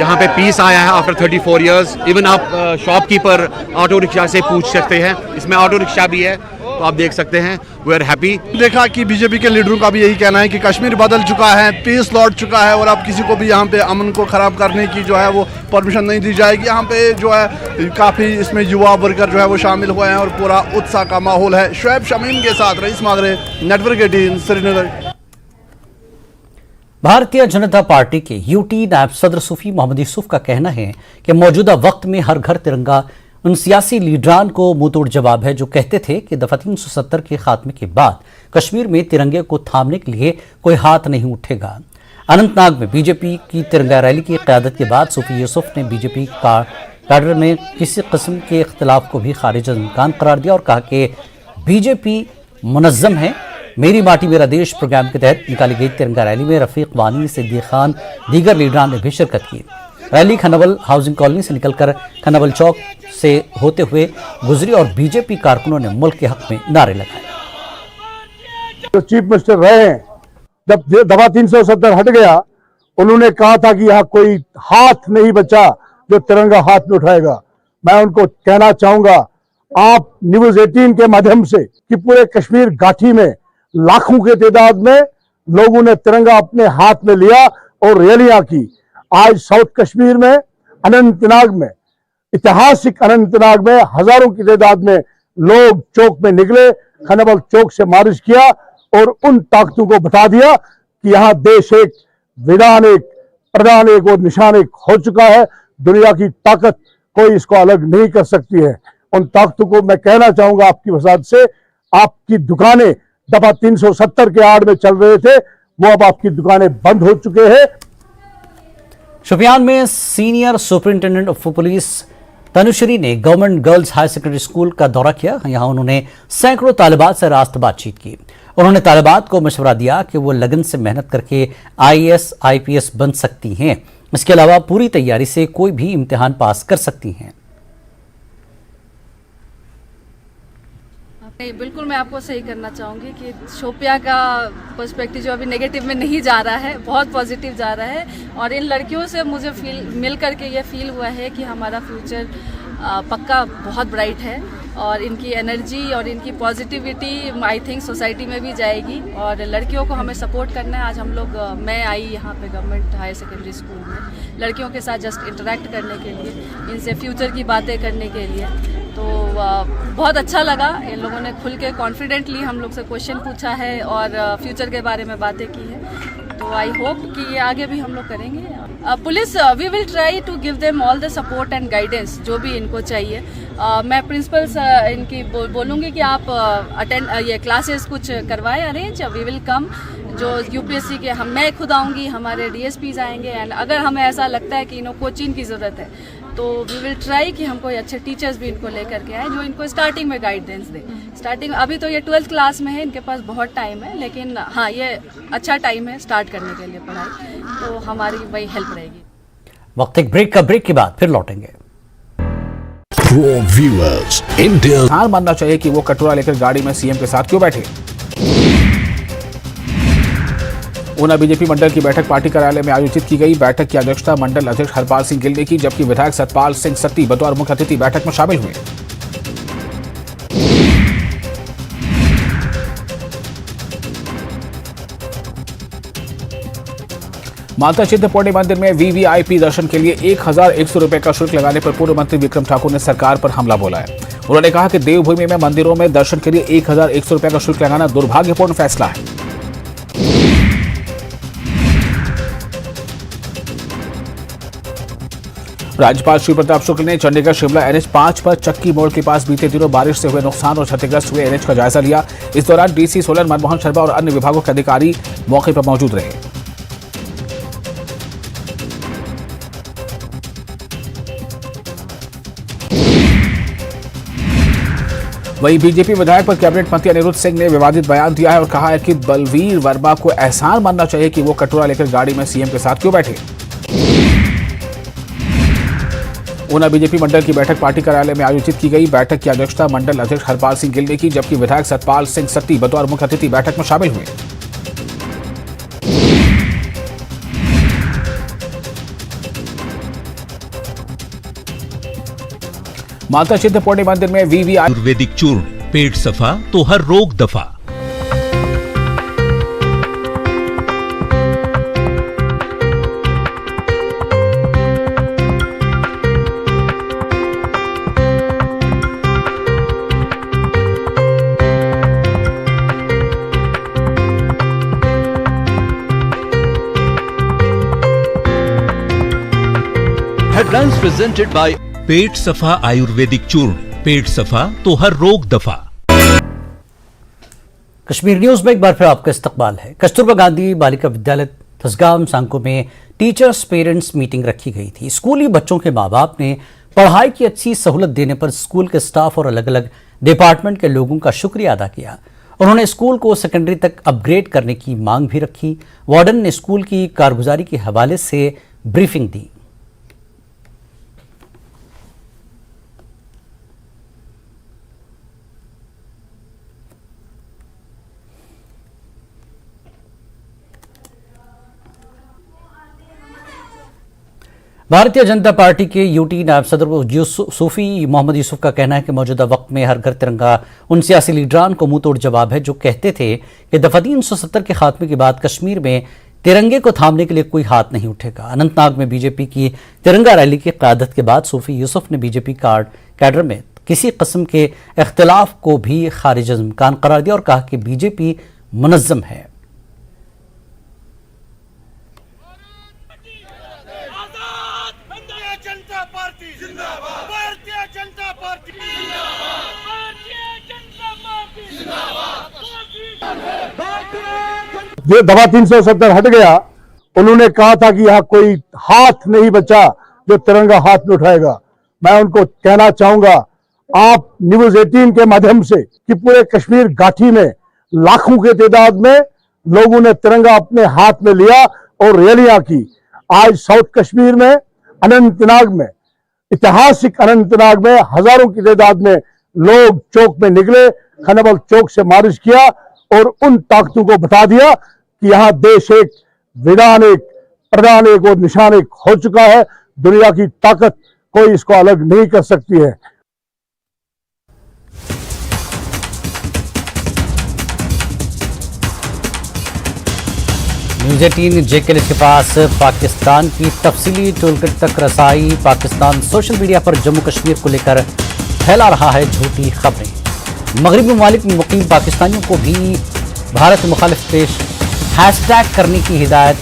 यहाँ पे पीस आया है आफ्टर 34 इयर्स। इवन आप शॉपकीपर ऑटो रिक्शा से पूछ सकते हैं, इसमें ऑटो रिक्शा भी है, तो आप देख सकते हैं। We are happy. देखा कि बीजेपी के लीडरों का भी यही कहना है कि कश्मीर बदल चुका है, पीस लौट चुका है और अब किसी को भी यहाँ पे अमन को ख़राब करने की जो है वो परमिशन नहीं दी जाएगी। यहाँ पे जो है काफ़ी इसमें युवा वर्कर जो है वो शामिल हुए हैं और पूरा उत्साह का माहौल है। शुएब शमीम के साथ rice Magrey, network 18, Srinagar. Bharatiya Janata party के यूटी नायब सदर सूफी मोहम्मद यूसुफ का कहना है कि मौजूदा वक्त में हर घर तिरंगा उन सियासी लीडरान को मुंहतोड़ जवाब है जो कहते थे कि दफा 370 के खात्मे के बाद कश्मीर में तिरंगे को थामने के लिए कोई हाथ नहीं उठेगा। अनंतनाग में बीजेपी की तिरंगा रैली की क़यादत के बाद सूफी यूसुफ ने बीजेपी कैडर में किसी किस्म के इख्तिलाफ को भी खारिज इम्कान करार दिया और कहा कि बीजेपी मुनज़्ज़म है। मेरी माटी मेरा देश प्रोग्राम के तहत निकाली गई तिरंगा रैली में रफीक वानी, सिद्दीक खान, दीगर लीडरान ने भी शिरकत की। रैली खनबल हाउसिंग कॉलोनी से निकलकर खनबल चौक से होते हुए गुजरी और बीजेपी कारकुनों ने मुल्क के हक में नारे लगाए। जो चीफ मिनिस्टर रहे हैं, जब दफा 370 हट गया, उन्होंने कहा था कि यहाँ कोई हाथ नहीं बचा जो तिरंगा हाथ में उठाएगा। मैं उनको कहना चाहूंगा, आप न्यूज 18 के माध्यम से कि पूरे कश्मीर घाटी में लाखों के तादाद में लोगों ने तिरंगा अपने हाथ में लिया और रैलियां की। आज साउथ कश्मीर में अनंतनाग में, ऐतिहासिक अनंतनाग में हजारों की तादाद में लोग चौक में निकले, खनबल चौक से मार्च किया और उन ताकतों को बता दिया कि यहाँ देश एक, विधान एक, प्रधान एक और निशान एक हो चुका है। दुनिया की ताकत कोई इसको अलग नहीं कर सकती है। उन ताकतों को मैं कहना चाहूंगा आपकी वसात से, आपकी दुकानें दफा 370 के आड़ में चल रहे थे, वो अब आपकी दुकानें बंद हो चुके हैं। शोपियान में senior superintendent of police Tanushree ने government girls higher secondary school का दौरा किया। यहां उन्होंने सैकड़ों तालिबात से रास्त बातचीत की। उन्होंने तालिबात को मशवरा दिया कि वो लगन से मेहनत करके IAS IPS बन सकती हैं। इसके अलावा पूरी तैयारी से कोई भी इम्तिहान पास कर सकती हैं। बिल्कुल, मैं आपको सही करना चाहूँगी कि शोपिया का पर्सपेक्टिव जो अभी नेगेटिव में नहीं जा रहा है, बहुत पॉजिटिव जा रहा है। और इन लड़कियों से मुझे मिल करके ये फील हुआ है कि हमारा फ्यूचर पक्का बहुत ब्राइट है और इनकी एनर्जी और इनकी पॉजिटिविटी आई थिंक सोसाइटी में भी जाएगी। और लड़कियों को हमें सपोर्ट करना है। आज हम लोग, मैं आई यहाँ पे गवर्नमेंट हायर सेकेंडरी स्कूल में लड़कियों के साथ जस्ट इंटरेक्ट करने के लिए, इनसे फ्यूचर की बातें करने के लिए, तो बहुत अच्छा लगा। इन लोगों ने खुल के कॉन्फिडेंटली हम लोग से क्वेश्चन पूछा है और फ्यूचर के बारे में बातें की है। तो आई होप कि ये आगे भी हम लोग करेंगे। Police, we will try to give them all the support and guidance जो भी इनको चाहिए। मैं प्रिंसिपल्स इनकी बोलूँगी कि आप ये क्लासेस कुछ करवाएं अरेंज। वी विल कम, जो UPSC के मैं खुद आऊँगी, हमारे DSPs आएंगे। एंड अगर हमें ऐसा लगता है कि कोचिंग की ज़रूरत है तो वी विल ट्राई कि हम कोई अच्छे टीचर्स भी इनको लेकर के आए जो इनको स्टार्टिंग में गाइडेंस दे। स्टार्टिंग अभी तो ये 12th क्लास में है, इनके पास बहुत टाइम है, लेकिन हाँ ये अच्छा टाइम है स्टार्ट करने के लिए पढ़ाई, तो हमारी वही हेल्प रहेगी। वक्त एक ब्रेक का, ब्रेक के बाद फिर लौटेंगे। व्यूअर्स, इंडिया हार मानना चाहिए कि वो कटोरा लेकर गाड़ी में सीएम के साथ क्यों बैठे। ऊना बीजेपी मंडल की बैठक पार्टी कार्यालय में आयोजित की गई। बैठक की अध्यक्षता मंडल अध्यक्ष हरपाल सिंह गिल ने की, जबकि विधायक सतपाल सिंह सत्ती बतौर मुख्य अतिथि बैठक में शामिल हुए। माता चिंतपूर्णी मंदिर में वीवीआईपी दर्शन के लिए 1100 रुपए का शुल्क लगाने पर पूर्व मंत्री विक्रम ठाकुर ने सरकार पर हमला बोला है। उन्होंने कहा कि देवभूमि में मंदिरों में दर्शन के लिए 1100 रुपए का शुल्क लगाना दुर्भाग्यपूर्ण फैसला है। राज्यपाल श्री प्रताप शुक्ल ने चंडीगढ़ शिमला NH5 पर चक्की मोड़ के पास बीते दिनों बारिश से हुए नुकसान और क्षतिग्रस्त हुए NH का जायजा लिया। इस दौरान डीसी सोलन मनमोहन शर्मा और अन्य विभागों के अधिकारी मौके पर मौजूद रहे। वहीं बीजेपी विधायक पर कैबिनेट मंत्री अनिरुद्ध सिंह ने विवादित बयान दिया है और कहा है कि बलवीर वर्मा को एहसान मानना चाहिए कि वो कटोरा लेकर गाड़ी में सीएम के साथ क्यों बैठे। ऊना बीजेपी मंडल की बैठक पार्टी कार्यालय में आयोजित की गई। बैठक की अध्यक्षता मंडल अध्यक्ष हरपाल सिंह गिल ने की, जबकि विधायक सतपाल सिंह सत्ती बतौर मुख्य अतिथि बैठक में शामिल हुए। माता चिंतपूर्णी मंदिर में आयुर्वेदिक चूर्ण, पेट सफा तो हर रोग दफा। Headlines presented by पेट सफा आयुर्वेदिक चूर्ण, पेट सफा तो हर रोग दफा। कश्मीर न्यूज में एक बार फिर आपका इस्तकबाल है। कस्तूरबा गांधी बालिका विद्यालय थसगाम सांको में टीचर्स पेरेंट्स मीटिंग रखी गई थी। स्कूली बच्चों के माँ बाप ने पढ़ाई की अच्छी सहूलत देने पर स्कूल के स्टाफ और अलग अलग डिपार्टमेंट के लोगों का शुक्रिया अदा किया। उन्होंने स्कूल को सेकेंडरी तक अपग्रेड करने की मांग भी रखी। वार्डन ने स्कूल की कारगुजारी के हवाले से ब्रीफिंग दी। भारतीय जनता पार्टी के यूटी नायब सदर सूफी मोहम्मद यूसुफ का कहना है कि मौजूदा वक्त में हर घर तिरंगा उन सियासी लीडरान को मुंह तोड़ जवाब है जो कहते थे कि दफा 370 के खात्मे के बाद कश्मीर में तिरंगे को थामने के लिए कोई हाथ नहीं उठेगा। अनंतनाग में बीजेपी की तिरंगा रैली की क़यादत के बाद सूफी यूसुफ ने बीजेपी कैडर में किसी किस्म के इख्तिलाफ को भी खारिज इम्कान करार दिया और कहा कि बीजेपी मुनज़्ज़म है। ये दफा 370 हट गया, उन्होंने कहा था कि यहाँ कोई हाथ नहीं बचा जो तिरंगा हाथ में उठाएगा। मैं उनको कहना चाहूंगा आप न्यूज 18 के माध्यम से कि पूरे कश्मीर घाटी में लाखों के तादाद में लोगों ने तिरंगा अपने हाथ में लिया और रैलियां की। आज साउथ कश्मीर में अनंतनाग में, ऐतिहासिक अनंतनाग में हजारों की तादाद में लोग चौक में निकले, खनबल चौक से मार्च किया और उन ताकतों को बता दिया कि यहाँ देश एक, विधान एक, प्रधान एक और निशान एक हो चुका है। दुनिया की ताकत कोई इसको अलग नहीं कर सकती है। न्यूज़ 18 जेके के पास पाकिस्तान की तफसीली टूलकिट तक रसाई। पाकिस्तान सोशल मीडिया पर जम्मू कश्मीर को लेकर फैला रहा है झूठी खबरें। मगरबी ममालिक में मुकीम पाकिस्तानियों को भी भारत मुखालिफ पेश हैशटैग करने की हिदायत।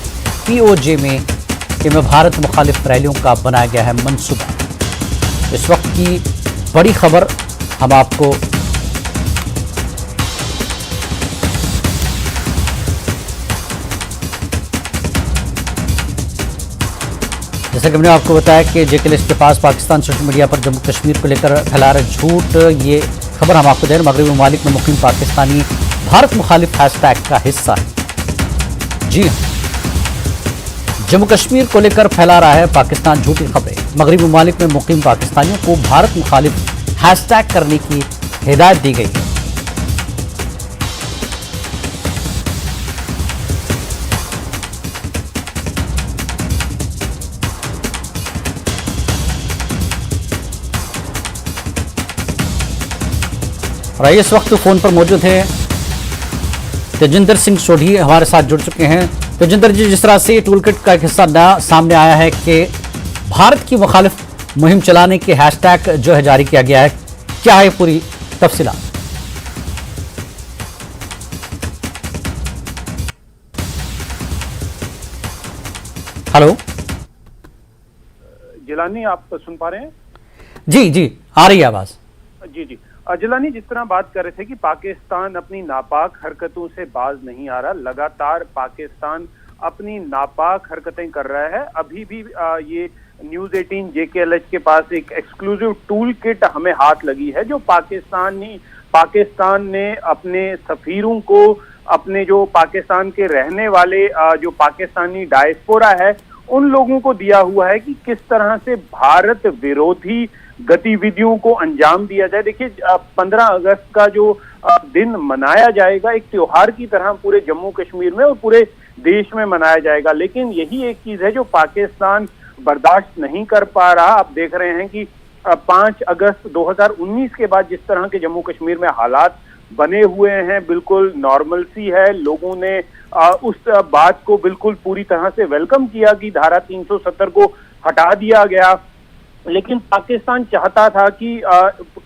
POJ में भारत मुखालिफ रैलियों का बनाया गया है मंसूबा। इस वक्त की बड़ी खबर हम आपको जैसे कि हमने आपको बताया कि जेके लिस्ट के पास पाकिस्तान सोशल मीडिया पर जम्मू कश्मीर को लेकर फैला रहे झूठ, ये खबर हम आपको दे रहे हैं। मगरबी ममालिक में मुकीम पाकिस्तानी भारत मुखालिफ हैशटैग का हिस्सा है। जी हाँ, जम्मू कश्मीर को लेकर फैला रहा है पाकिस्तान झूठी खबरें। मगरबी ममालिक में मुकीम पाकिस्तानियों को भारत मुखालिफ हैशटैग करने की हिदायत दी गई है। और इस वक्त फोन पर मौजूद है तेजिंदर सिंह सोढ़ी, हमारे साथ जुड़ चुके हैं। तेजिंदर जी, जिस तरह से टूल किट का एक हिस्सा सामने आया है कि भारत की मुखालिफ मुहिम चलाने के हैशटैग जो है जारी किया गया है, क्या है पूरी तफसीलात? हेलो जिलानी, आप सुन पा रहे हैं? जी जी, आ रही है आवाज। जी जी जिलानी, जिस तरह बात कर रहे थे कि पाकिस्तान अपनी नापाक हरकतों से बाज नहीं आ रहा, लगातार पाकिस्तान अपनी नापाक हरकतें कर रहा है। अभी भी ये न्यूज़ 18 JKLH के पास एक एक्सक्लूसिव टूल किट हमें हाथ लगी है, जो पाकिस्तान ने अपने सफीरों को, अपने जो पाकिस्तान के रहने वाले जो पाकिस्तानी डायस्पोरा है, उन लोगों को दिया हुआ है कि किस तरह से भारत विरोधी गतिविधियों को अंजाम दिया जाए। देखिए, 15 अगस्त का जो दिन मनाया जाएगा एक त्योहार की तरह पूरे जम्मू कश्मीर में और पूरे देश में मनाया जाएगा, लेकिन यही एक चीज है जो पाकिस्तान बर्दाश्त नहीं कर पा रहा। आप देख रहे हैं कि 5 अगस्त 2019 के बाद जिस तरह के जम्मू कश्मीर में हालात बने हुए हैं, बिल्कुल नॉर्मलसी है। लोगों ने उस बात को बिल्कुल पूरी तरह से वेलकम किया कि धारा 370 को हटा दिया गया, लेकिन पाकिस्तान चाहता था कि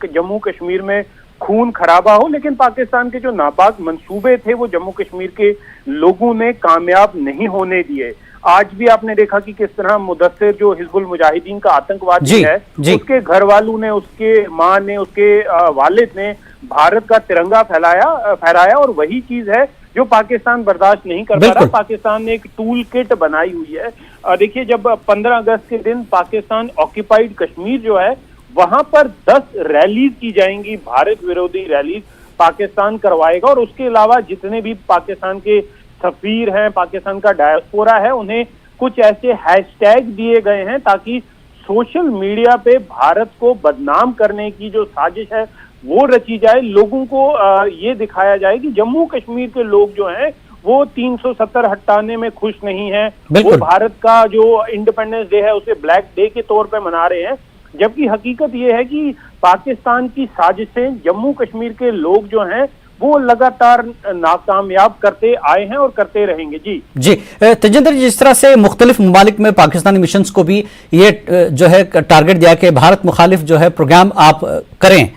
जम्मू कश्मीर में खून खराबा हो, लेकिन पाकिस्तान के जो नापाक मंसूबे थे वो जम्मू कश्मीर के लोगों ने कामयाब नहीं होने दिए। आज भी आपने देखा कि किस तरह मुदस्सिर जो हिजबुल मुजाहिदीन का आतंकवादी है, उसके घर वालों ने, उसके माँ ने, उसके वालिद ने भारत का तिरंगा फहराया और वही चीज है जो पाकिस्तान बर्दाश्त नहीं कर पा रहा। पाकिस्तान ने एक टूल किट बनाई हुई है। देखिए, जब 15 अगस्त के दिन पाकिस्तान ऑक्यूपाइड कश्मीर जो है वहां पर 10 रैलीज की जाएंगी, भारत विरोधी रैलीज पाकिस्तान करवाएगा, और उसके अलावा जितने भी पाकिस्तान के सफीर हैं, पाकिस्तान का डायस्पोरा है, उन्हें कुछ ऐसे हैशटैग दिए गए हैं ताकि सोशल मीडिया पे भारत को बदनाम करने की जो साजिश है वो रची जाए। लोगों को ये दिखाया जाए कि जम्मू कश्मीर के लोग जो हैं वो 370 हटाने में खुश नहीं है, वो भारत का जो इंडिपेंडेंस डे है उसे ब्लैक डे के तौर पे मना रहे हैं, जबकि हकीकत ये है कि पाकिस्तान की साजिशें जम्मू कश्मीर के लोग जो हैं वो लगातार नाकामयाब करते आए हैं और करते रहेंगे। जी तेजिंदर, जिस तरह से मुख्तलिफ ममालिक में पाकिस्तानी मिशंस को भी ये जो है टारगेट दिया कि भारत मुखालिफ जो है प्रोग्राम आप करें,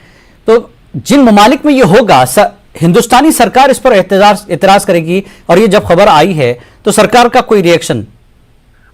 तो जिन ममालिक में ये होगा, हिंदुस्तानी सरकार इस पर एतराज करेगी, और ये जब खबर आई है तो सरकार का कोई रिएक्शन?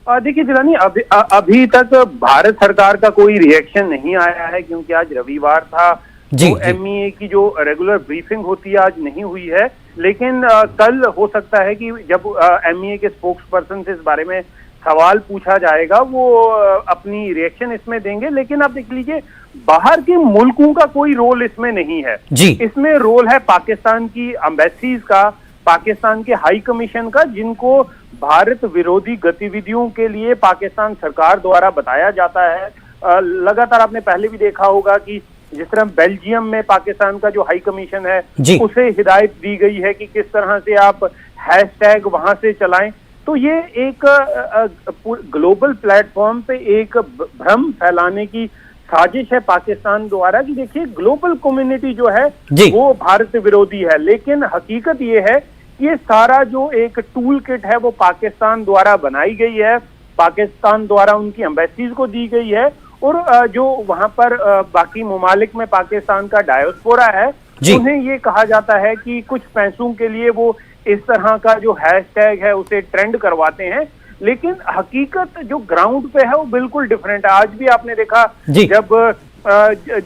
देखिए जिलानी, अभी तक भारत सरकार का कोई रिएक्शन नहीं आया है, क्योंकि आज रविवार था, तो MEA की जो रेगुलर ब्रीफिंग होती है आज नहीं हुई है। लेकिन कल हो सकता है कि जब MEA के स्पोक्स पर्सन से इस बारे में सवाल पूछा जाएगा, वो अपनी रिएक्शन इसमें देंगे। लेकिन आप देख लीजिए, बाहर के मुल्कों का कोई रोल इसमें नहीं है। इसमें रोल है पाकिस्तान की एम्बेसीज का, पाकिस्तान के हाई कमीशन का, जिनको भारत विरोधी गतिविधियों के लिए पाकिस्तान सरकार द्वारा बताया जाता है। लगातार आपने पहले भी देखा होगा कि जिस तरह बेल्जियम में पाकिस्तान का जो हाई कमीशन है उसे हिदायत दी गई है कि किस तरह से आप हैशटैग वहां से चलाएं। तो ये एक ग्लोबल प्लेटफॉर्म पे एक भ्रम फैलाने की साजिश है पाकिस्तान द्वारा कि देखिए, ग्लोबल कम्युनिटी जो है वो भारत विरोधी है, लेकिन हकीकत ये है कि ये सारा जो एक टूल किट है वो पाकिस्तान द्वारा बनाई गई है, पाकिस्तान द्वारा उनकी एम्बेसीज को दी गई है, और जो वहां पर बाकी ममालिक में पाकिस्तान का डायस्पोरा है, उन्हें ये कहा जाता है कि कुछ पैसों के लिए वो इस तरह का जो हैशटैग है उसे ट्रेंड करवाते हैं, लेकिन हकीकत जो ग्राउंड पे है वो बिल्कुल डिफरेंट है। आज भी आपने देखा जब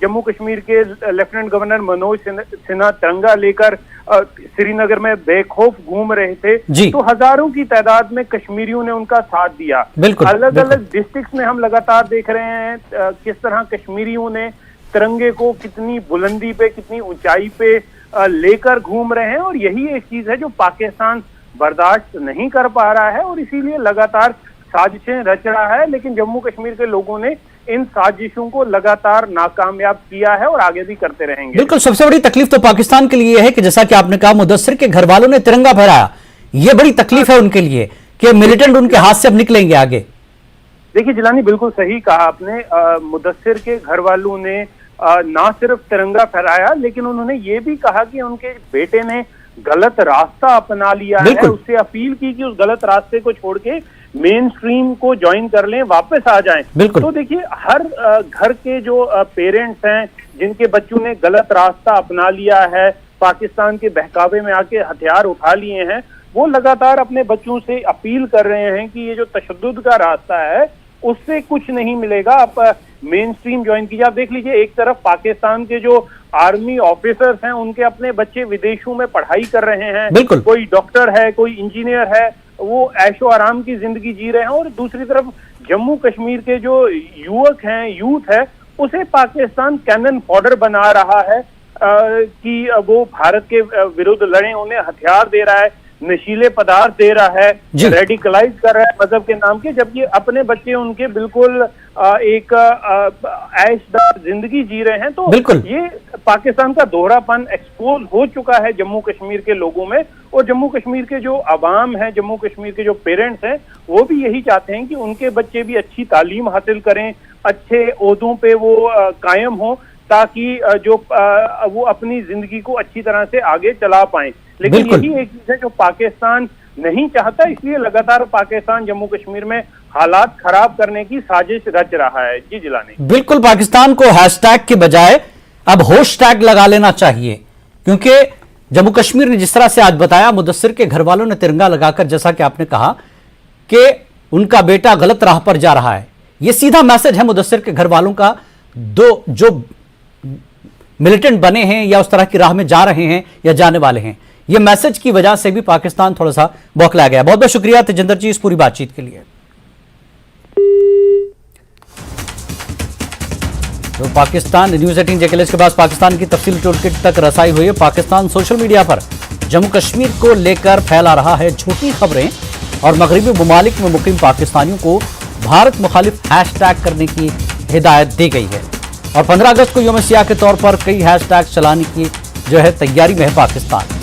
जम्मू कश्मीर के लेफ्टिनेंट गवर्नर मनोज सिन्हा तिरंगा लेकर श्रीनगर में बेखौफ घूम रहे थे, तो हजारों की तादाद में कश्मीरियों ने उनका साथ दिया। अलग अलग डिस्ट्रिक्ट्स में हम लगातार देख रहे हैं किस तरह कश्मीरियों ने तिरंगे को कितनी बुलंदी पे, कितनी ऊंचाई पे लेकर घूम रहे हैं, और यही एक चीज है जो पाकिस्तान बर्दाश्त नहीं कर पा रहा है और इसीलिए लगातार साजिशें रच रहा है। लेकिन जम्मू कश्मीर के लोगों ने इन साजिशों को लगातार नाकामयाब किया है और आगे भी करते रहेंगे। बिल्कुल, सबसे बड़ी तकलीफ तो पाकिस्तान के लिए है कि जैसा कि आपने कहा, मुदस्सिर के घर वालों ने तिरंगा फहराया, ये बड़ी तकलीफ है उनके लिए कि मिलिटेंट उनके हाथ से अब निकलेंगे आगे। देखिए जिलानी, बिल्कुल सही कहा आपने। मुदस्सिर के घर वालों ने ना सिर्फ तिरंगा फहराया, लेकिन उन्होंने ये भी कहा कि उनके बेटे ने गलत रास्ता अपना लिया है। उससे अपील की कि उस गलत रास्ते को छोड़ के मेन स्ट्रीम को ज्वाइन कर लें, वापस आ जाएं। तो देखिए, हर घर के जो पेरेंट्स हैं जिनके बच्चों ने गलत रास्ता अपना लिया है, पाकिस्तान के बहकावे में आके हथियार उठा लिए हैं, वो लगातार अपने बच्चों से अपील कर रहे हैं कि ये जो तशद्दुद का रास्ता है उससे कुछ नहीं मिलेगा, आप मेन स्ट्रीम ज्वाइन कीजिए। आप देख लीजिए, एक तरफ पाकिस्तान के जो आर्मी ऑफिसर्स हैं उनके अपने बच्चे विदेशों में पढ़ाई कर रहे हैं, कोई डॉक्टर है, कोई इंजीनियर है, वो ऐशो आराम की जिंदगी जी रहे हैं, और दूसरी तरफ जम्मू कश्मीर के जो युवक हैं, यूथ है, उसे पाकिस्तान कैनन फॉडर बना रहा है कि वो भारत के विरुद्ध लड़े, उन्हें हथियार दे रहा है, नशीले पदार्थ दे रहा है, रेडिकलाइज कर रहा है मजहब के नाम के, जबकि अपने बच्चे उनके बिल्कुल एक ऐशदार जिंदगी जी रहे हैं। तो ये पाकिस्तान का दोहरापन एक्सपोज हो चुका है जम्मू कश्मीर के लोगों में, और जम्मू कश्मीर के जो अवाम है, जम्मू कश्मीर के जो पेरेंट्स हैं, वो भी यही चाहते हैं कि उनके बच्चे भी अच्छी तालीम हासिल करें, अच्छे ओहदों पे वो कायम हो, ताकि जो वो अपनी जिंदगी को अच्छी तरह से आगे चला पाएं। लेकिन यही एक चीज है जो पाकिस्तान नहीं चाहता, इसलिए लगातार पाकिस्तान जम्मू कश्मीर में हालात खराब करने की साजिश रच रहा है। जी जिलानी, बिल्कुल, पाकिस्तान को हैशटैग के बजाय अब होशटैग लगा लेना चाहिए, क्योंकि जम्मू कश्मीर ने जिस तरह से आज बताया, मुदस्सिर के घर वालों ने तिरंगा लगाकर, जैसा कि आपने कहा कि उनका बेटा गलत राह पर जा रहा है, यह सीधा मैसेज है मुदस्सिर के घर वालों का। दो जो मिलिटेंट बने हैं या उस तरह की राह में जा रहे हैं या जाने वाले हैं, यह मैसेज की वजह से भी पाकिस्तान थोड़ा सा बौखला गया। बहुत बहुत शुक्रिया तेजिंदर जी इस पूरी बातचीत के लिए। तो पाकिस्तान न्यूज 18 जेकेलेस के पास पाकिस्तान की तफसील टूलकिट तक रसाई हुई है। पाकिस्तान सोशल मीडिया पर जम्मू कश्मीर को लेकर फैला रहा है झूठी खबरें और मगरबी ममालिक में मुकीम पाकिस्तानियों को भारत मुखालिफ हैशटैग करने की हिदायत दी गई है। और 15 अगस्त को यौम सियाह के तौर पर कई हैशटैग चलाने की जो है तैयारी में है पाकिस्तान।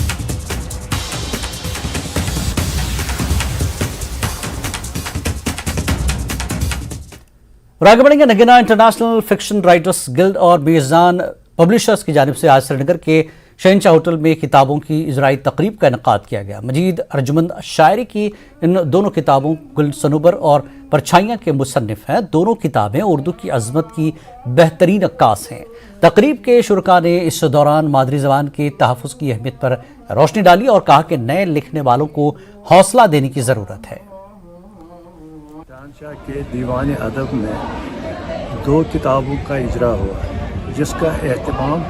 और आगे बढ़ेंगे, Nagina international fiction writers guild और बेजान पब्लिशर्स की जानिब से आज श्रीनगर के शहनशाह होटल में किताबों की इजराई तकरीब का इनेकाद किया गया। मजीद अर्जुमंद शायरी की इन दोनों किताबों गुल सनूबर और परछाइयाँ के मुसन्निफ हैं। दोनों किताबें उर्दू की अजमत की बेहतरीन अक्कास हैं। तकरीब के शुरका ने इस दौरान मादरी ज़बान के तहफ़्फ़ुज़ की अहमियत पर रोशनी डाली और कहा कि नए लिखने वालों को हौसला देने की ज़रूरत है। शहनशाह के दीवान अदब में 2 किताबों का इजरा हुआ है, जिसका एहतमाम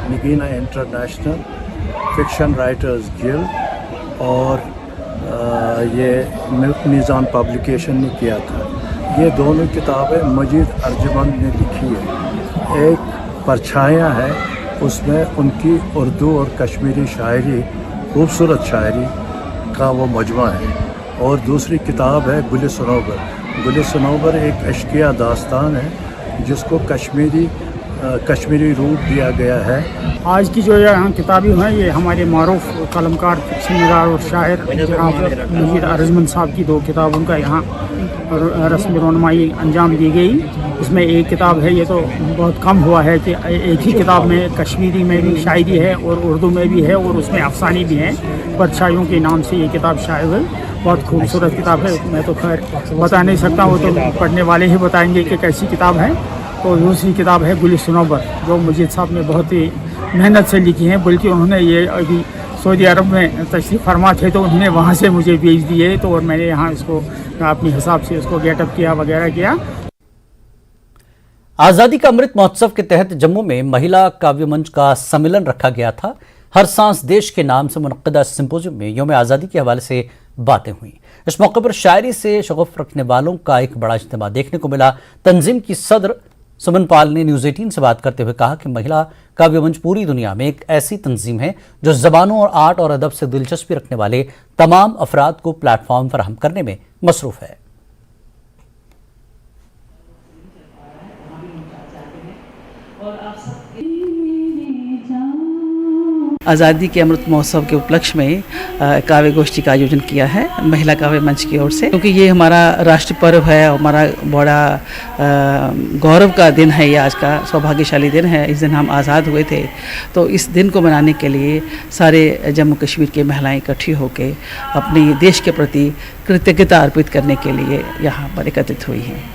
Nagina international fiction writers guild और ये मिल्क मीज़ान पब्लिकेशन ने किया था। ये दोनों किताबें मजीद अर्जुमंद ने लिखी है। एक परछाइयाँ है, उसमें उनकी उर्दू और कश्मीरी शायरी, खूबसूरत शायरी का वो मजमा है। और दूसरी किताब है गुल सनोबर। गुल सनोबर एक अश्किया दास्तान है जिसको कश्मीरी रूप दिया गया है। आज की जो यहाँ किताबें हैं, ये हमारे मारूफ कलमकार फिक्शन निगार और शायर मजीद अर्जुमंद साहब की 2 किताबों का यहाँ रस्म रोनमाई अंजाम दी गई। इसमें एक किताब है, ये तो बहुत कम हुआ है कि एक ही किताब में कश्मीरी में भी शायरी है और उर्दू में भी है और उसमें अफसानी भी है। परछाइयों के नाम से ये किताब शायद है, बहुत खूबसूरत किताब है। मैं तो खैर बता नहीं सकता, वो तो पढ़ने वाले ही बताएंगे कि कैसी किताब है। तो दूसरी किताब है गुल सनोबर, जो मुजीद साहब ने बहुत ही मेहनत से लिखी है, बल्कि उन्होंने ये अभी सऊदी अरब में तशरीफ़ फरमा थे तो उन्होंने वहाँ से मुझे भेज दिए, तो और मैंने यहाँ इसको अपने हिसाब से इसको गेटअप किया वगैरह किया। आज़ादी का अमृत महोत्सव के तहत जम्मू में महिला काव्य मंच का सम्मेलन रखा गया था। हर सांस देश के नाम से मुनक़्क़दा सिंपोजियम में यौम आज़ादी के हवाले से बातें हुई। इस मौके पर शायरी से शगफ रखने वालों का एक बड़ा इज्तिमा देखने को मिला। तंजीम की सदर सुमन पाल ने न्यूज़ 18 से बात करते हुए कहा कि महिला काव्य मंच पूरी दुनिया में एक ऐसी तंजीम है जो ज़बानों और आर्ट और अदब से दिलचस्पी रखने वाले तमाम अफराद को प्लेटफॉर्म फराहम करने में मसरूफ़ है। आज़ादी के अमृत महोत्सव के उपलक्ष्य में काव्य गोष्ठी का आयोजन किया है महिला काव्य मंच की ओर से, क्योंकि ये हमारा राष्ट्र पर्व है, हमारा बड़ा गौरव का दिन है। ये आज का सौभाग्यशाली दिन है। इस दिन हम आज़ाद हुए थे, तो इस दिन को मनाने के लिए सारे जम्मू कश्मीर की महिलाएं इकट्ठी होकर अपनी देश के प्रति कृतज्ञता अर्पित करने के लिए यहाँ पर एकत्रित हुई हैं।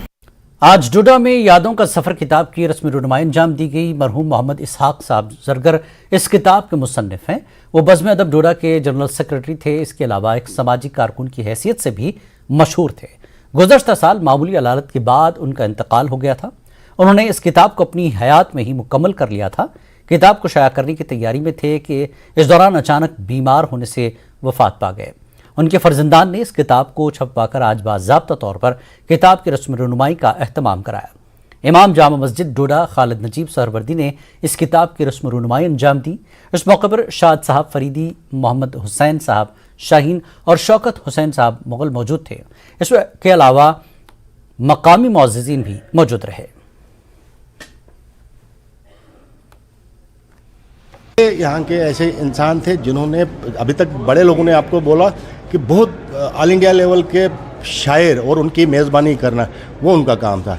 आज डोडा में यादों का सफ़र किताब की रस्मी रुनुमाई अंजाम दी गई। मरहूम मोहम्मद इसहाक साहब जरगर इस किताब के मुसन्निफ हैं। वो बज़्म अदब डोडा के जनरल सेक्रेटरी थे। इसके अलावा एक समाजी कारकुन की हैसियत से भी मशहूर थे। गुज़श्ता साल मामूली अलालत के बाद उनका इंतकाल हो गया था। उन्होंने इस किताब को अपनी हयात में ही मुकम्मल कर लिया था। किताब को शाया करने की तैयारी में थे कि इस दौरान अचानक बीमार होने से वफात पा गए। उनके फर्जंदान ने इस किताब को छपवाकर आज बाज़ाब्ता तौर पर किताब की रस्म रुनुमाई का एहतमाम कराया। इमाम जामा मस्जिद डोडा खालिद नजीब सहरवर्दी ने इस किताब की रस्म रुनुमाई अंजाम दी। इस मौके पर शाद साहब फरीदी, मोहम्मद हुसैन साहब शाहीन और शौकत हुसैन साहब मुगल मौजूद थे। इसके अलावा मकामी मुअज़्ज़िज़ीन भी मौजूद रहे। यहाँ के ऐसे इंसान थे जिन्होंने अभी तक बड़े लोगों ने आपको बोला कि बहुत ऑल इंडिया लेवल के शायर और उनकी मेज़बानी करना वो उनका काम था।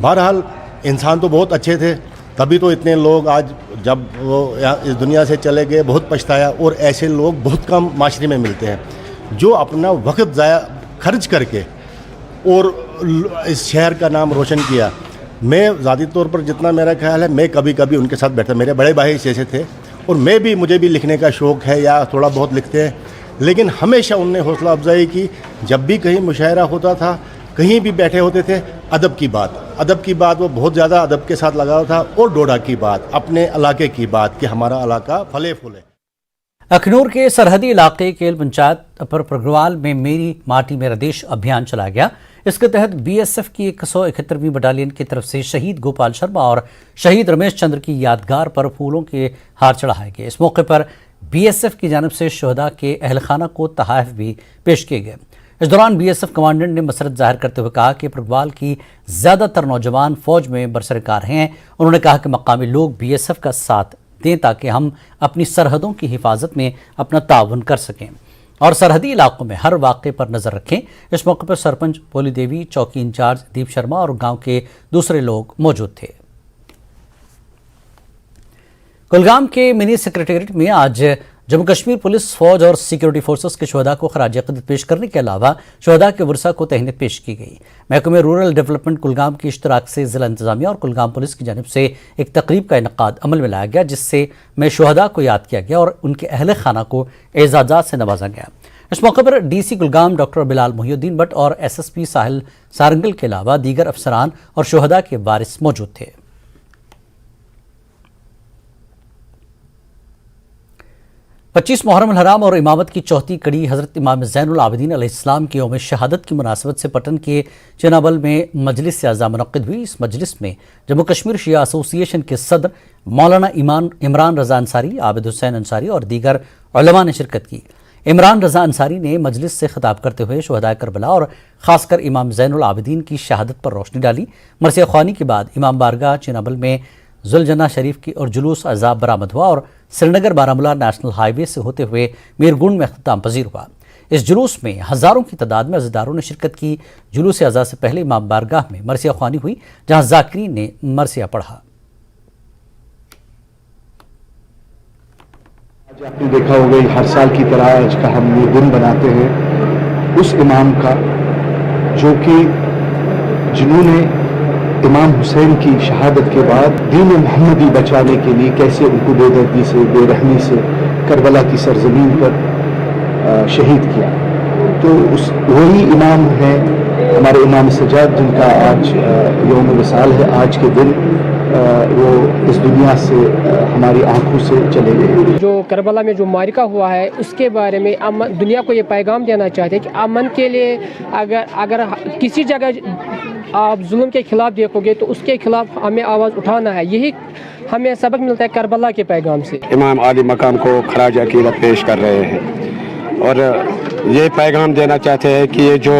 बहरहाल इंसान तो बहुत अच्छे थे, तभी तो इतने लोग आज जब वो इस दुनिया से चले गए बहुत पछताया। और ऐसे लोग बहुत कम माशरे में मिलते हैं जो अपना वक्त ज़ाया खर्च करके और इस शहर का नाम रोशन किया। मैं ज़ाती तौर पर जितना मेरा ख्याल है, मैं कभी कभी उनके साथ बैठा, मेरे बड़े भाई जैसे थे और मुझे भी लिखने का शौक़ है या थोड़ा बहुत लिखते हैं, लेकिन हमेशा उनने हौसला अफजाई की। जब भी कहीं मुशायरा होता था, कहीं भी बैठे होते थे, अदब की बात वो बहुत ज़्यादा अदब के साथ लगा था। और डोडा की बात, अपने इलाके की बात कि हमारा इलाका फले फूले। अखनूर के सरहदी इलाके केल पंचायत पर प्रगवाल में मेरी माटी मेरा देश अभियान चलाया गया। इसके तहत बीएसएफ की 171वीं बटालियन की तरफ से शहीद गोपाल शर्मा और शहीद रमेश चंद्र की यादगार पर फूलों के हार चढ़ाए गए। इस मौके पर बीएसएफ की जानिब से शहदा के अहल खाना को तोहफ़े भी पेश किए गए। इस दौरान बीएसएफ कमांडेंट ने मसरत जाहिर करते हुए कहा कि प्रगवाल की ज़्यादातर नौजवान फौज में बरसरकार हैं। उन्होंने कहा कि मकामी लोग बीएसएफ का साथ दें ताकि हम अपनी सरहदों की हिफाजत में अपना ताउन कर सकें और सरहदी इलाकों में हर वाक़े पर नज़र रखें। इस मौके पर सरपंच भोली देवी, चौकी इंचार्ज दीप शर्मा और गांव के दूसरे लोग मौजूद थे। कुलगाम के मिनी सेक्रेटेरिएट में आज जम्मू कश्मीर पुलिस, फौज और सिक्योरिटी फोर्सेस के शहदा को खराज अक़ीदत पेश करने के अलावा शहदा के वर्सा को तहनीत पेश की गई। महकमे रूरल डेवलपमेंट कुलगाम की इश्तराक से ज़िला इंतजामिया और कुलगाम पुलिस की जानिब से एक तकरीब का इनकाद अमल में लाया गया, जिससे में शहदा को याद किया गया और उनके अहल खाना को एजाज़ात से नवाजा गया। इस मौके पर डीसी कुलगाम डॉक्टर बिलाल मोहिउद्दीन भट्ट और एसएसपी साहिल सारंगल के अलावा दीगर अफसरान और शहदा के वारिस मौजूद थे। 25 मुहर्रम अल हराम और इमामत की चौथी कड़ी हज़रत इमाम ज़ैनुल आबिदीन अलैहिस्सलाम की यौम शहादत की मुनासबत से पटन के चिनाबल में मजलिस आज़ा मुनक़्क़िद हुई। इस मजलिस में जम्मू कश्मीर शिया एसोसिएशन के सदर मौलाना इमरान रज़ा अंसारी, आबिद हुसैन अंसारी और दीगर उलमा ने शिरकत की। इमरान रज़ा अंसारी ने मजलिस से खिताब करते हुए शहदाए करबला और ख़ासकर इमाम ज़ैनुल आबिदीन की शहादत पर रोशनी डाली। मरसिया ख्वानी के बाद इमाम बारगाह चिनाबल में जुलजना शरीफ की और जुलूस अज़ाब बरामद हुआ और श्रीनगर बारामूला नेशनल हाईवे से होते हुए मीरगुंड में अख्ताम पजीर हुआ। इस जुलूस में हज़ारों की तादाद में अज़ादारों ने शिरकत की। जुलूस अज़ा से पहले इमाम बारगाह में मरसिया ख्वानी हुई, जहाँ ज़ाकिरीन ने मरसिया पढ़ा। आज आपने देखा होगा हर साल की तरह आज का हम मीरगुंड बनाते हैं उस इमाम का जो कि जिन्होंने इमाम हुसैन की शहादत के बाद दीन मोहम्मदी बचाने के लिए कैसे उनको बेदर्दी से, बेरहमी से करबला की सरजमीन पर शहीद किया। तो उस वही इमाम हैं हमारे इमाम सज्जाद, जिनका आज यौम विसाल है। आज के दिन वो इस दुनिया से हमारी आंखों से चले गए। जो करबला में जो मारिका हुआ है उसके बारे में दुनिया को ये पैगाम देना चाहते हैं कि अमन के लिए अगर किसी जगह आप जुल्म के खिलाफ देखोगे तो उसके खिलाफ हमें आवाज़ उठाना है। यही हमें सबक मिलता है करबला के पैगाम से। इमाम आली मकाम को खराज अकीदत पेश कर रहे हैं और ये पैगाम देना चाहते हैं कि ये जो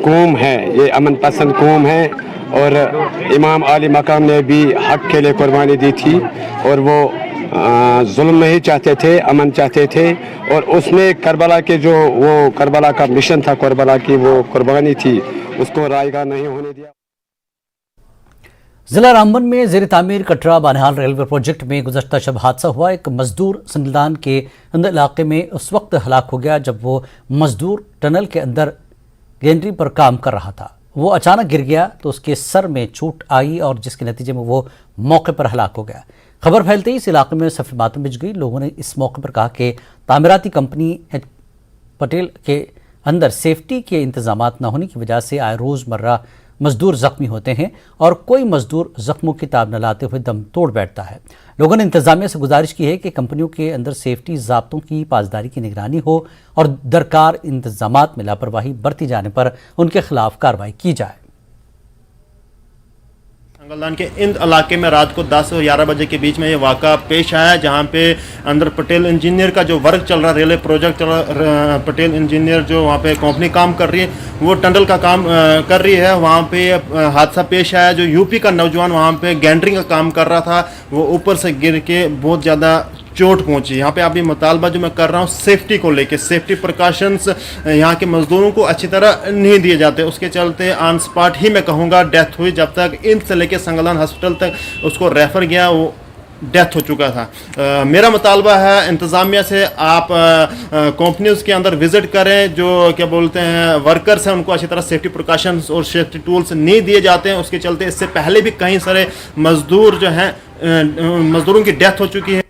कौम है ये अमन पसंद कौम है और इमाम आली मकाम ने भी हक के लिए कुर्बानी दी थी और वो जुल्म नहीं चाहते थे, अमन चाहते थे और उसमें करबला के जो वो करबला का मिशन था, करबला की वो कुर्बानी थी, उसको रायगा नहीं होने दिया। जिला रामबन में ज़ेर तामीर कटरा बानिहाल रेलवे प्रोजेक्ट में गुज़श्ता शब हादसा हुआ। एक मजदूर सिंदलान के अंदर इलाके में उस वक्त हलाक हो गया जब वो मजदूर टनल के अंदर गैंट्री पर काम कर रहा था। वो अचानक गिर गया तो उसके सर में चोट आई और जिसके नतीजे में वो मौके पर हलाक हो गया। खबर फैलते ही इस इलाके में सफ़ी मातम बिछ गई। लोगों ने इस मौके पर कहा कि तामीराती कंपनी एच पटेल के अंदर सेफ्टी के इंतजाम न होने की वजह से आए रोज़मर्रा मजदूर जख्मी होते हैं और कोई मजदूर जख्मों की ताब न लाते हुए दम तोड़ बैठता है। लोगों ने इंतजामिया से गुजारिश की है कि कंपनियों के अंदर सेफ्टी ज़ाब्तों की पासदारी की निगरानी हो और दरकार इंतजामात में लापरवाही बरती जाने पर उनके खिलाफ कार्रवाई की जाए। संगलदान के इन इलाके में रात को 10 और 11 बजे के बीच में ये वाक़ा पेश आया जहाँ पे अंदर पटेल इंजीनियर का जो वर्क चल रहा, रेलवे प्रोजेक्ट चल रहा, पटेल इंजीनियर जो वहाँ पे कंपनी काम कर रही है वो टनल का काम कर रही है। वहाँ पे हादसा पेश आया। जो यूपी का नौजवान वहाँ पे गैंडरिंग का काम कर रहा था वो ऊपर से गिर के बहुत ज़्यादा चोट पहुंची। यहाँ पे अभी मुतालबा जो मैं कर रहा हूँ सेफ्टी को लेके, सेफ्टी प्रिकॉशंस यहाँ के मजदूरों को अच्छी तरह नहीं दिए जाते, उसके चलते ऑन स्पॉट ही मैं कहूँगा डेथ हुई। जब तक इन से लेके संगलन हॉस्पिटल तक उसको रेफ़र गया वो डेथ हो चुका था। मेरा मुतालबा है इंतज़ामिया से आप कंपनीज के अंदर विज़िट करें, जो क्या बोलते हैं वर्कर्स हैं उनको अच्छी तरह सेफ्टी प्रिकॉशंस और सेफ्टी टूल्स नहीं दिए जाते हैं। उसके चलते इससे पहले भी कई सारे मजदूर जो हैं मजदूरों की डेथ हो चुकी है।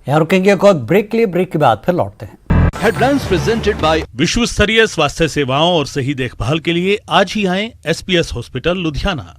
यहाँ रुकेंगे एक और ब्रेक के लिए, ब्रेक के बाद फिर लौटते हैं। हेडलाइंस प्रेजेंटेड बाय विश्व स्तरीय स्वास्थ्य सेवाओं और सही देखभाल के लिए आज ही आएं SPS hospital Ludhiana.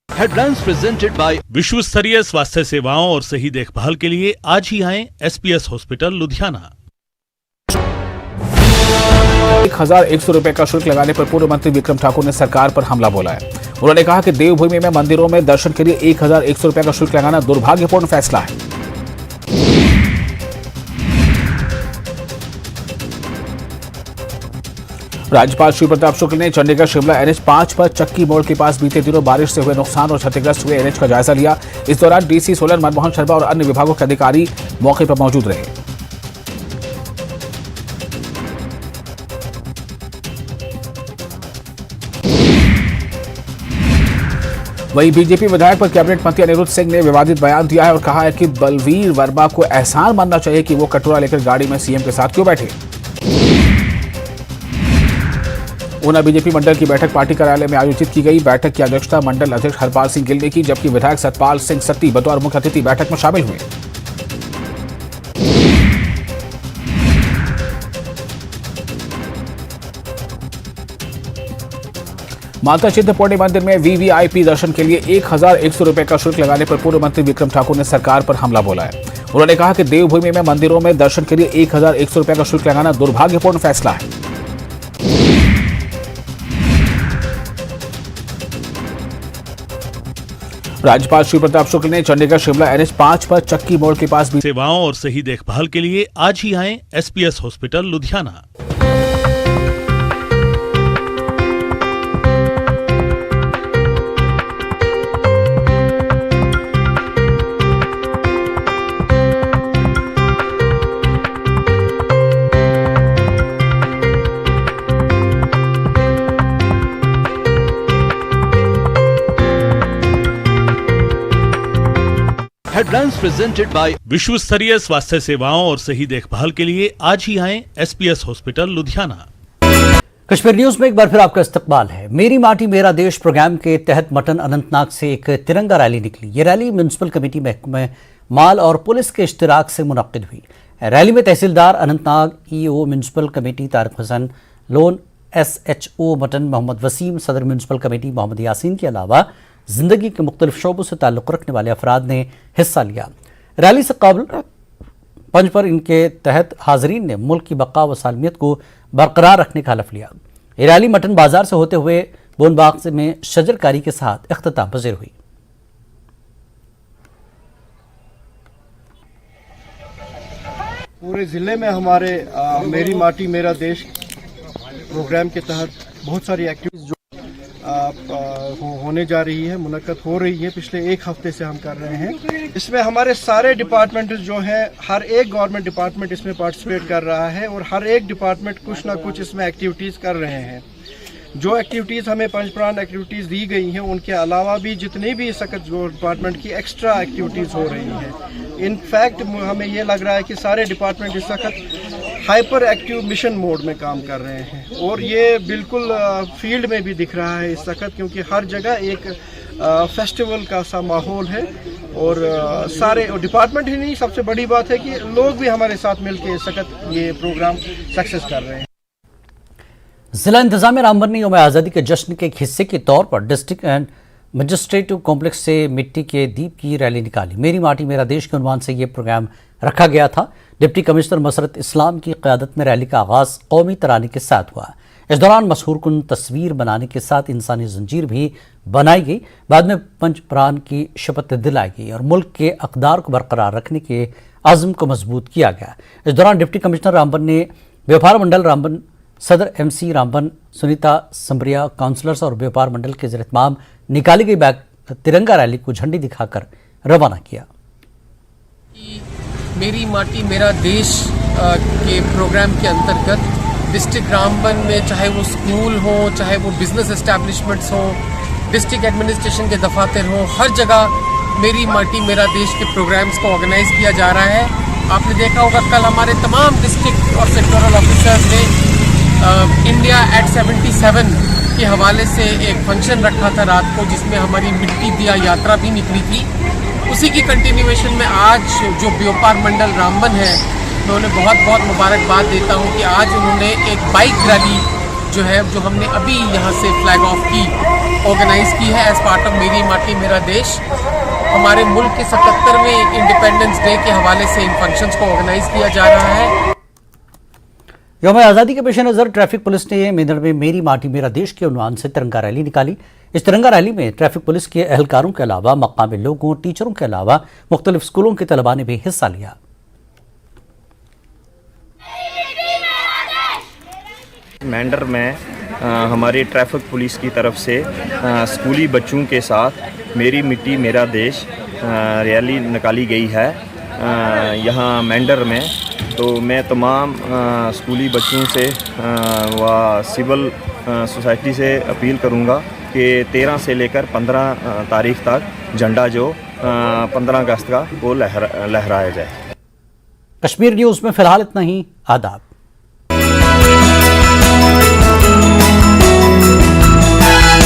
Headlines presented by विश्व स्तरीय स्वास्थ्य सेवाओं और सही देखभाल के लिए आज ही आएं SPS हॉस्पिटल लुधियाना। 1100 रुपए का शुल्क लगाने पर पूर्व मंत्री विक्रम ठाकुर ने सरकार पर हमला बोला है। उन्होंने कहा कि देवभूमि में मंदिरों में दर्शन के लिए 1100 रुपए का शुल्क लगाना दुर्भाग्यपूर्ण फैसला है। राज्यपाल श्री प्रताप शुक्ल ने चंडीगढ़ शिमला NH 5 पर चक्की मोड़ के पास बीते दिनों बारिश से हुए नुकसान और क्षतिग्रस्त हुए NH का जायजा लिया। इस दौरान DC सोलन मनमोहन शर्मा और अन्य विभागों के अधिकारी मौके पर मौजूद रहे। वहीं बीजेपी विधायक पर कैबिनेट मंत्री अनिरुद्ध सिंह ने विवादित बयान दिया है और कहा है कि बलवीर वर्मा को एहसान मानना चाहिए कि वो कटोरा लेकर गाड़ी में CM के साथ क्यों बैठे। ऊना बीजेपी मंडल की बैठक पार्टी कार्यालय में आयोजित की गई। बैठक की अध्यक्षता मंडल अध्यक्ष हरपाल सिंह गिल ने की, जबकि विधायक सतपाल सिंह सत्ती बतौर मुख्य अतिथि बैठक में शामिल हुए। माता चिंतपूर्णी मंदिर में VVIP दर्शन के लिए 1100 रुपए का शुल्क लगाने पर पूर्व मंत्री विक्रम ठाकुर ने सरकार पर हमला बोला है। उन्होंने कहा कि देवभूमि में मंदिरों में दर्शन के लिए 1100 रुपए का शुल्क लगाना दुर्भाग्यपूर्ण फैसला है। राज्यपाल श्री प्रताप शुक्ल ने चंडीगढ़ शिमला NH 5 पर चक्की मोड़ के पास सेवाओं और सही देखभाल के लिए आज ही आएं SPS hospital Ludhiana. Headlines presented by विश्व स्तरीय स्वास्थ्य सेवाओं और सही देखभाल के लिए आज ही आएं SPS hospital Ludhiana. Kashmir news में एक बार फिर आपका इस्तकबाल है। मेरी माटी मेरा देश प्रोग्राम के तहत मटन अनंतनाग से एक तिरंगा रैली निकली। ये रैली म्यूनसिपल कमेटी महकमे माल और पुलिस के इश्तिराक से मुनक्किद हुई। रैली में तहसीलदार Anantnag, EO municipal committee Tariq Hasan, Lone SHO Mattan Mohammad Waseem, सदर म्यूनसिपल कमेटी मोहम्मद यासीन के अलावा जिंदगी के मुख्तलिफ शोबों से ताल्लुक़ रखने वाले अफराद ने हिस्सा लिया। रैली से काबिल पंच पर इनके तहत हाजरीन ने मुल्क की बका व सालमियत को बरकरार रखने का हलफ लिया। ये रैली मटन बाजार से होते हुए बोनबाग में शजरकारी के साथ इख्तिताम पजीर हुई। पूरे ज़िले में हमारे मेरी माटी मेरा देश प्रोग्राम के तहत बहुत सारी एक्टिविटीज़ जो होने जा रही है, मुनक्कद हो रही है। पिछले एक हफ्ते से हम कर रहे हैं। इसमें हमारे सारे डिपार्टमेंट जो हैं, हर एक गवर्नमेंट डिपार्टमेंट इसमें पार्टिसिपेट कर रहा है और हर एक डिपार्टमेंट कुछ ना कुछ इसमें एक्टिविटीज़ कर रहे हैं। जो एक्टिविटीज़ हमें पंचप्राण एक्टिविटीज़ दी गई हैं, उनके अलावा भी जितनी भी इस वक्त जो डिपार्टमेंट की एक्स्ट्रा एक्टिविटीज़ हो रही हैं। इनफैक्ट हमें ये लग रहा है कि सारे डिपार्टमेंट इस वक्त हाइपर एक्टिव मिशन मोड में काम कर रहे हैं और ये बिल्कुल फील्ड में भी दिख रहा है इस वक्त, क्योंकि हर जगह एक फेस्टिवल का सा माहौल है और सारे डिपार्टमेंट ही नहीं, सबसे बड़ी बात है कि लोग भी हमारे साथ मिलकर इस वक्त ये प्रोग्राम सक्सेस कर रहे हैं। जिला इंतजामिया रामबन ने यौम आज़ादी के जश्न के एक हिस्से के तौर पर डिस्ट्रिक्ट एंड मजिस्ट्रेटिव कॉम्प्लेक्स से मिट्टी के दीप की रैली निकाली। मेरी माटी मेरा देश के उन्वान से ये प्रोग्राम रखा गया था। डिप्टी कमिश्नर मसरत इस्लाम की क़यादत में रैली का आगाज़ कौमी तराने के साथ हुआ। इस दौरान मशहूर कुन तस्वीर बनाने के साथ इंसानी जंजीर भी बनाई गई। बाद में पंच प्राण की शपथ दिलाई गई और मुल्क के अक़दार को बरकरार रखने के आज़म को मजबूत किया गया। इस दौरान डिप्टी कमिश्नर रामबन ने व्यापार मंडल रामबन, सदर MC रामबन, सुनीता संबरिया, काउंसलर्स और व्यापार मंडल के ज़ेर-ए-इत्माम निकाली गई तिरंगा रैली को झंडी दिखाकर रवाना किया। मेरी माटी मेरा देश के प्रोग्राम के अंतर्गत डिस्ट्रिक्ट रामबन में चाहे वो स्कूल हो, चाहे वो बिजनेस एस्टैब्लिशमेंट्स हो, डिस्ट्रिक्ट एडमिनिस्ट्रेशन के दफातर हो, हर जगह मेरी माटी मेरा देश के प्रोग्राम्स को ऑर्गेनाइज किया जा रहा है। आपने देखा होगा कल हमारे तमाम डिस्ट्रिक्ट और सेक्टोरल ऑफिसर्स ने इंडिया एट 77 के हवाले से एक फंक्शन रखा था रात को, जिसमें हमारी मिट्टी दिया यात्रा भी निकली थी। उसी की कंटिन्यूएशन में आज जो व्यापार मंडल रामबन है, मैं उन्हें बहुत बहुत मुबारकबाद देता हूं कि आज उन्होंने एक बाइक रैली जो है, जो हमने अभी यहाँ से फ्लैग ऑफ की, ऑर्गेनाइज की है एज पार्ट ऑफ मेरी माटी मेरा देश। हमारे मुल्क के 77वें इंडिपेंडेंस डे के हवाले से इन फंक्शंस को ऑर्गेनाइज किया जा रहा है। यौम आज़ादी के पेश नज़र ट्रैफिक पुलिस ने मेदड़ में मेरी माटी मेरा देश के उन्वान से तिरंगा रैली निकाली। इस तिरंगा रैली में ट्रैफिक पुलिस के एहलकारों के अलावा मकामी लोगों, टीचरों के अलावा मुख्तलिफ स्कूलों के तलबा ने भी हिस्सा लिया। मेंढर में हमारी ट्रैफिक पुलिस की तरफ से स्कूली बच्चों के साथ मेरी मिट्टी मेरा देश रैली निकाली गई है यहाँ मेंढर में। तो मैं तमाम स्कूली बच्चों से व सिविल सोसाइटी से अपील करूँगा कि 13 से लेकर 15 तारीख तक झंडा जो 15 अगस्त का वो लहराया जाए। कश्मीर न्यूज़ में फ़िलहाल इतना ही। आदाब।